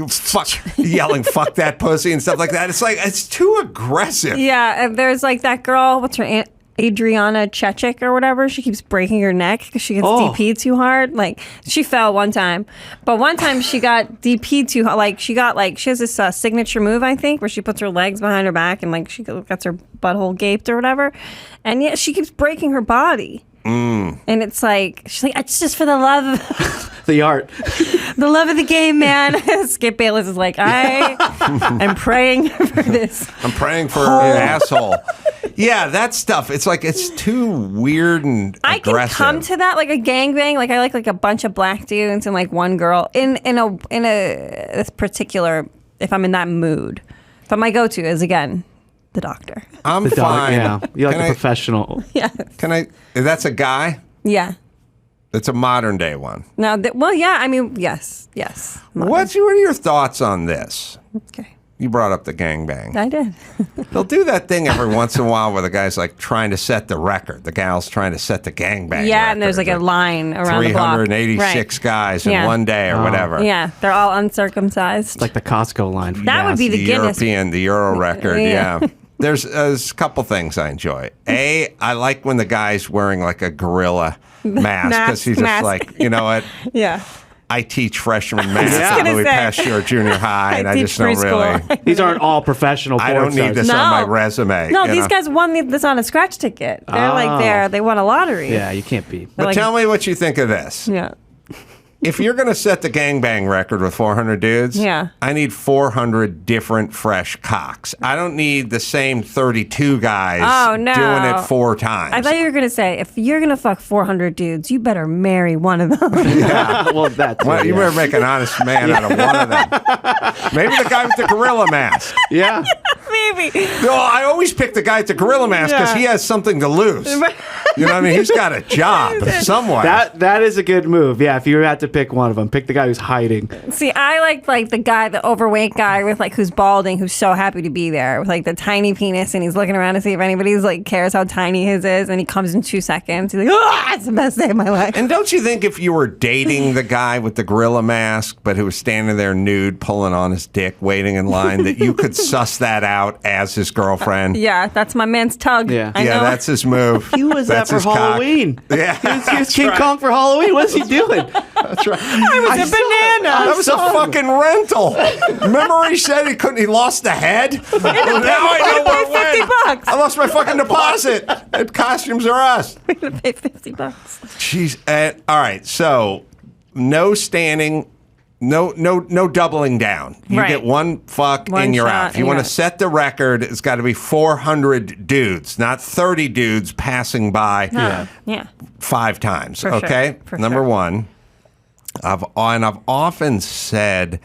fuck, yelling, fuck that pussy and stuff like that. It's like, it's too aggressive. Yeah, and there's like that girl, what's her name? Adriana Chechik or whatever. She keeps breaking her neck because she gets DP'd too hard. Like, she fell one time, but one time she got DP'd too hard. Like, she has this signature move, I think, where she puts her legs behind her back and like she gets her butthole gaped or whatever. And yet she keeps breaking her body. And it's like, she's like, it's just for the love of the art. The love of the game, man. Skip Bayless is like, I am praying for this. I'm praying for an asshole. Yeah, that stuff. It's like, it's too weird and I aggressive. can come to that, like a gangbang. Like, I like a bunch of black dudes and like one girl in a particular, if I'm in that mood. But my go-to is, again, the doctor. I'm fine. Yeah, you like a professional. Yeah. That's a guy? Yeah. It's a modern day one. No, well, yeah, I mean, yes. What are your thoughts on this? Okay. You brought up the gangbang. I did. They'll do that thing every once in a while where the guy's like trying to set the record. The gal's trying to set the gangbang Yeah, record. and there's like a line around the block. 386 guys in one day or whatever. Yeah, they're all uncircumcised. It's like the Costco line. That would be the Guinness. The Euro record, Yeah. yeah. There's a couple things I enjoy. I like when the guy's wearing like a gorilla mask because he's just like, you know what? Yeah. I teach freshman math at Louis Pasteur Junior High, and I just don't really. These aren't all professional porn I don't need this on my resume. No, these guys won this on a scratch ticket. They're they won a lottery. Yeah, you can't be. But tell me what you think of this. Yeah. If you're going to set the gangbang record with 400 dudes, I need 400 different fresh cocks. I don't need the same 32 guys doing it 4 times. I thought you were going to say, if you're going to fuck 400 dudes, you better marry one of them. Yeah. Well, that's you better make an honest man out of one of them. Maybe the guy with the gorilla mask. Yeah. Maybe. No, I always pick the guy with the gorilla mask because he has something to lose. You know what I mean? He's got a job somewhere. That is a good move. Yeah, if you had to pick one of them, pick the guy who's hiding. See, I like the guy, the overweight guy with who's balding, who's so happy to be there with the tiny penis, and he's looking around to see if anybody's cares how tiny his is, and he comes in 2 seconds. He's like, oh, it's the best day of my life. And don't you think if you were dating the guy with the gorilla mask, but who was standing there nude, pulling on his dick, waiting in line, that you could suss that out as his girlfriend? Yeah, that's my man's tug. Yeah, that's his move. He was that's that for Halloween. Yeah, he was King Kong for Halloween. What's he doing? That's right. I was a banana. That was a fucking rental. Remember he said he lost the head? Now I know where it went. $50. I lost my fucking deposit. And Costumes Are Us. We're gonna pay $50. Jeez. All right. So no standing. No doubling down. You get one fuck and you're out. If you want to set the record, it's got to be 400 dudes, not 30 dudes passing by 5 times. For okay? Sure. Number one, I've often said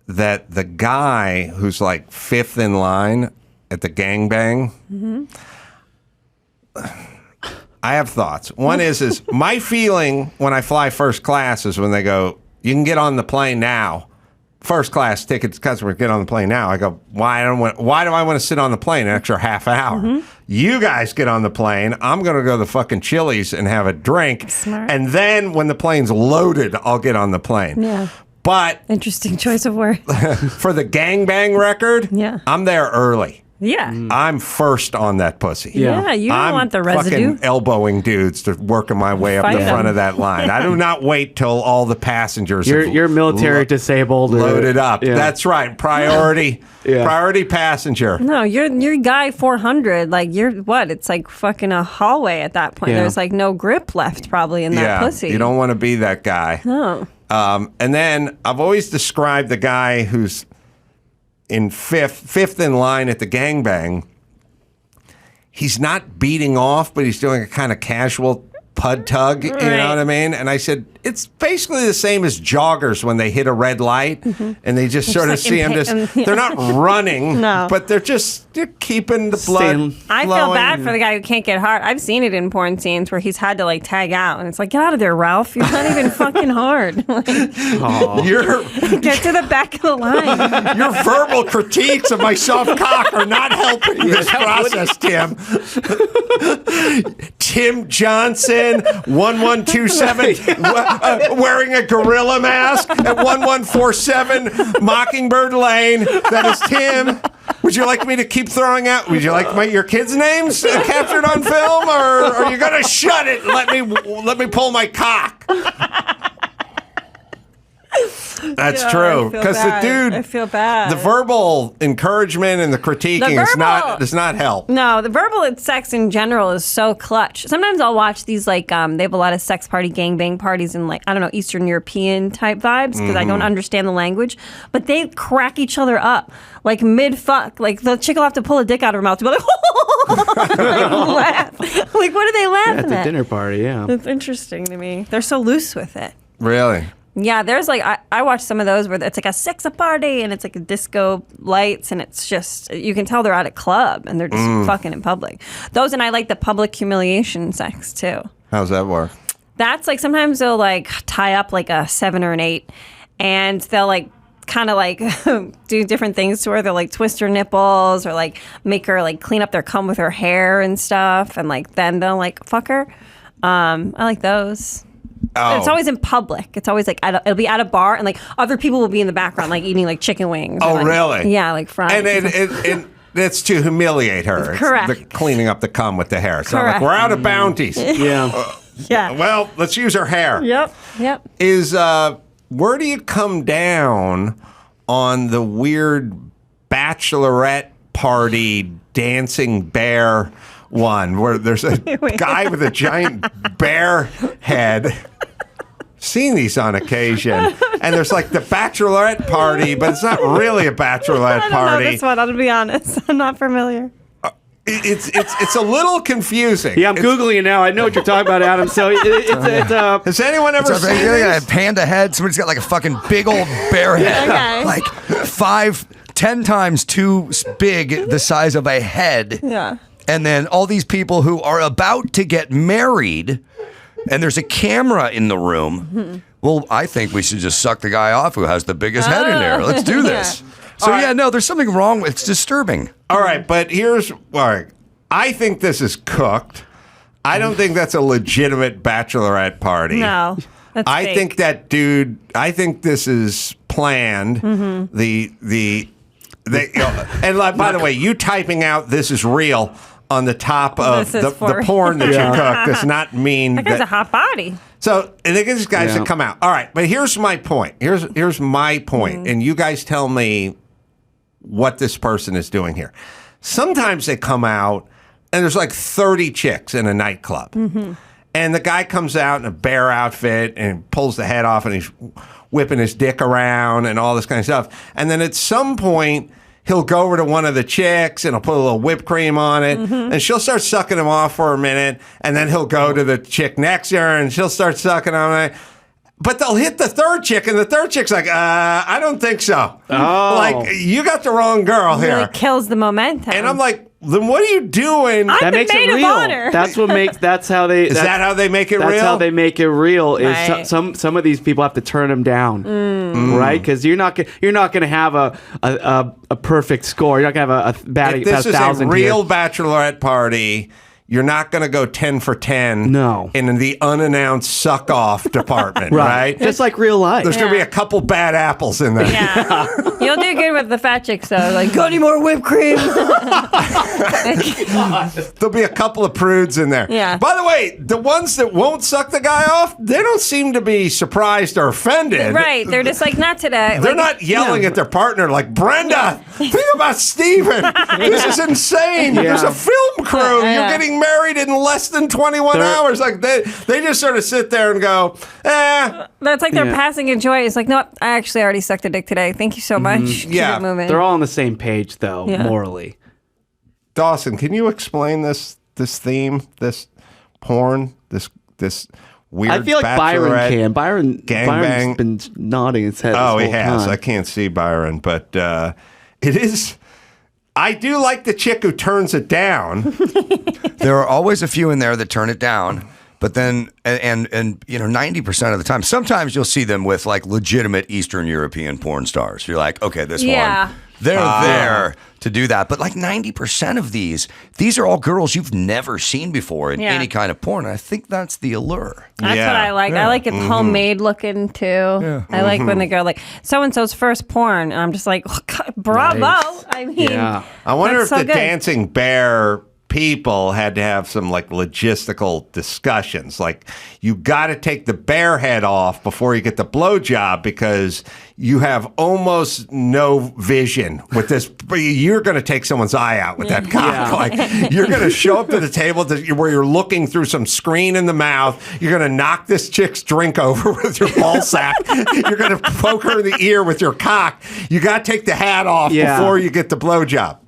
that the guy who's 5th in line at the gangbang, I have thoughts. One is my feeling when I fly first class is when they go, you can get on the plane now. First class tickets, customers get on the plane now. I go, why do I want to sit on the plane an extra half hour? You guys get on the plane. I'm going to go to the fucking Chili's and have a drink. Smart. And then when the plane's loaded, I'll get on the plane. Yeah. But interesting choice of word. For the gangbang record, I'm there early. Yeah. I'm first on that pussy. Yeah, you don't want the residue. I'm fucking elbowing dudes to working my way up the front of that line. I do not wait till all the passengers you're military disabled. Loaded up. Yeah. That's right. Priority passenger. No, you're guy 400. You're what? It's fucking a hallway at that point. There's no grip left probably in that pussy. You don't want to be that guy. No. And then I've always described the guy who's in fifth in line at the gangbang. He's not beating off, but he's doing a kind of casual pud tug. You know what I mean? And I said, it's basically the same as joggers when they hit a red light and they just sort of see him they're not running, but they're keeping the blood I feel bad for the guy who can't get hard. I've seen it in porn scenes where he's had to tag out, and it's get out of there, Ralph. You're not even fucking hard. Get to the back of the line. Your verbal critiques of my soft cock are not helping this process, Tim. Tim Johnson, 1127. Wearing a gorilla mask at 1147 Mockingbird Lane. That is Tim. Would you like me to keep throwing out? Would you like your kids' names captured on film, or are you going to shut it and let me pull my cock? That's true. Because the dude, I feel bad. The verbal encouragement and the critiquing does not help. No, the verbal sex in general is so clutch. Sometimes I'll watch these they have a lot of sex party, gangbang parties in I don't know, Eastern European type vibes because I don't understand the language, but they crack each other up mid fuck. The chick will have to pull a dick out of her mouth to be laugh. What are they laughing at? At the dinner party, yeah. It's interesting to me. They're so loose with it. Really? Yeah, there's I watch some of those where it's a sex party and it's a disco lights and it's just, you can tell they're at a club and they're just fucking in public. Those, and I like the public humiliation sex too. How's that work? That's sometimes they'll tie up a 7 or an 8 and they'll kind of do different things to her. They'll twist her nipples or make her clean up their cum with her hair and stuff and then they'll fuck her. I like those. Oh. It's always in public. It's always it'll be at a bar and other people will be in the background eating chicken wings. Oh, really? Yeah, fries. And it's to humiliate her. Correct. It's cleaning up the cum with the hair. It's Correct. not we're out of bounties. Yeah. Yeah. Well, let's use her hair. Yep. Is where do you come down on the weird bachelorette party dancing bear one where there's a guy with a giant bear head? Seen these on occasion, and there's like the bachelorette party, but it's not really a bachelorette party. I don't know this one. I'll be honest, I'm not familiar. It's a little confusing. Yeah, I'm Googling it now. I know what you're talking about, Adam. So has anyone ever seen this? A panda head. Somebody's got like a fucking big old bear head. Okay. Like 5-10 times too big, the size of a head. Yeah. And then all these people who are about to get married, and there's a camera in the room. Mm-hmm. Well, I think we should just suck the guy off who has the biggest head in there. Let's do this. So no, there's something wrong with it. It's disturbing. All right, but I think this is cooked. I don't think that's a legitimate bachelorette party. No, that's fake. Think that dude. I think this is planned. Mm-hmm. And by the way, you typing out "this is real" on the top of the porn that you cook does not mean that guy's a hot body. So I think these guys should come out. All right, but here's my point. Here's my point, and you guys tell me what this person is doing here. Sometimes they come out and there's like 30 chicks in a nightclub. Mm-hmm. And the guy comes out in a bear outfit and pulls the head off and he's whipping his dick around and all this kind of stuff. And then at some point, he'll go over to one of the chicks and he'll put a little whipped cream on it. Mm-hmm. And she'll start sucking him off for a minute. And then he'll go to the chick next to her and she'll start sucking on it. But they'll hit the third chick, and the third chick's like, I don't think so. Oh. Like, you got the wrong girl here. It really kills the momentum. And I'm like, then what are you doing? I'm that the makes maid it real. of honor. That's how they... Is that how they make it real? That's how they make it real. Right. Is some of these people have to turn them down, right? Because you're not going to have a perfect score. You're not going to have a bad. If this is a real bachelorette party, you're not going to go 10 for 10 in the unannounced suck-off department, right? Just like real life. There's going to be a couple bad apples in there. Yeah. You'll do good with the fat chicks, though. Like, got any more whipped cream? There'll be a couple of prudes in there. Yeah. By the way, the ones that won't suck the guy off, they don't seem to be surprised or offended. Right. They're just like, not today. They're not yelling at their partner like, Brenda, think about Steven. This is insane. Yeah. There's a film crew. Yeah. You're getting married in less than 21 hours. Like they just sort of sit there and go, That's like they're passing a joy. It's like, no, I actually already sucked a dick today. Thank you so much. Keep it moving. They're all on the same page, though, morally. Dawson, can you explain this theme, this porn, this weird? I feel like Byron can. Byron's gangbang. been nodding his head. Oh, this he whole has. time. I can't see Byron, but it is. I do like the chick who turns it down. There are always a few in there that turn it down. But then, and 90% of the time, sometimes you'll see them with like legitimate Eastern European porn stars. You're like, okay, this one, they're there to do that. But like 90% of these are all girls you've never seen before in any kind of porn. And I think that's the allure. That's what I like. I like it homemade looking too. Yeah. I like when they go like, so-and-so's first porn. And I'm just like, oh, God, bravo. Nice. I mean, I wonder if the dancing bear people had to have some like logistical discussions. Like, you got to take the bear head off before you get the blowjob because you have almost no vision with this. You're going to take someone's eye out with that cock. Like, you're going to show up to the table where you're looking through some screen in the mouth. You're going to knock this chick's drink over with your ball sack. You're going to poke her in the ear with your cock. You got to take the hat off before you get the blowjob.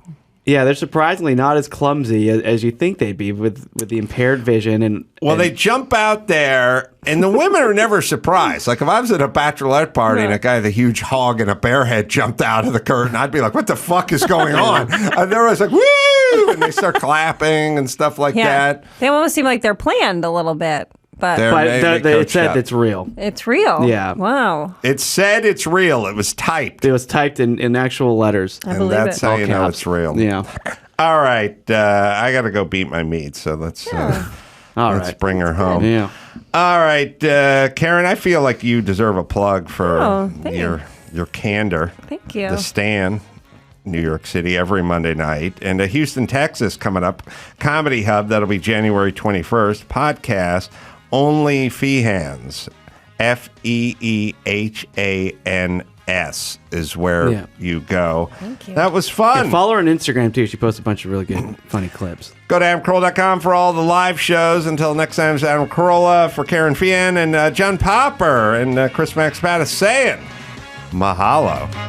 Yeah, they're surprisingly not as clumsy as you think they'd be with the impaired vision. They jump out there, and the women are never surprised. Like, if I was at a bachelorette party and a guy with a huge hog and a bear head jumped out of the curtain, I'd be like, what the fuck is going on? And they're always like, woo! And they start clapping and stuff like that. They almost seem like they're planned a little bit. But it said it's real. It's real? Yeah. Wow. It said it's real. It was typed. It was typed in actual letters. I believe that's how you know it's real. Yeah. All right. I got to go beat my meat, so let's bring her home. Yeah. All right. Kerryn, I feel like you deserve a plug for your candor. Thank you. The Stand, New York City, every Monday night. And Houston, Texas coming up. Comedy Hub, that'll be January 21st. Podcast, Only Feehans. FeehanS is where you go. Thank you. That was fun. Yeah, follow her on Instagram, too. She posts a bunch of really good, funny clips. Go to AdamCarolla.com for all the live shows. Until next time, it's Adam Carolla for Kerryn Feehan and John Popper and Chris Max Pattis saying mahalo.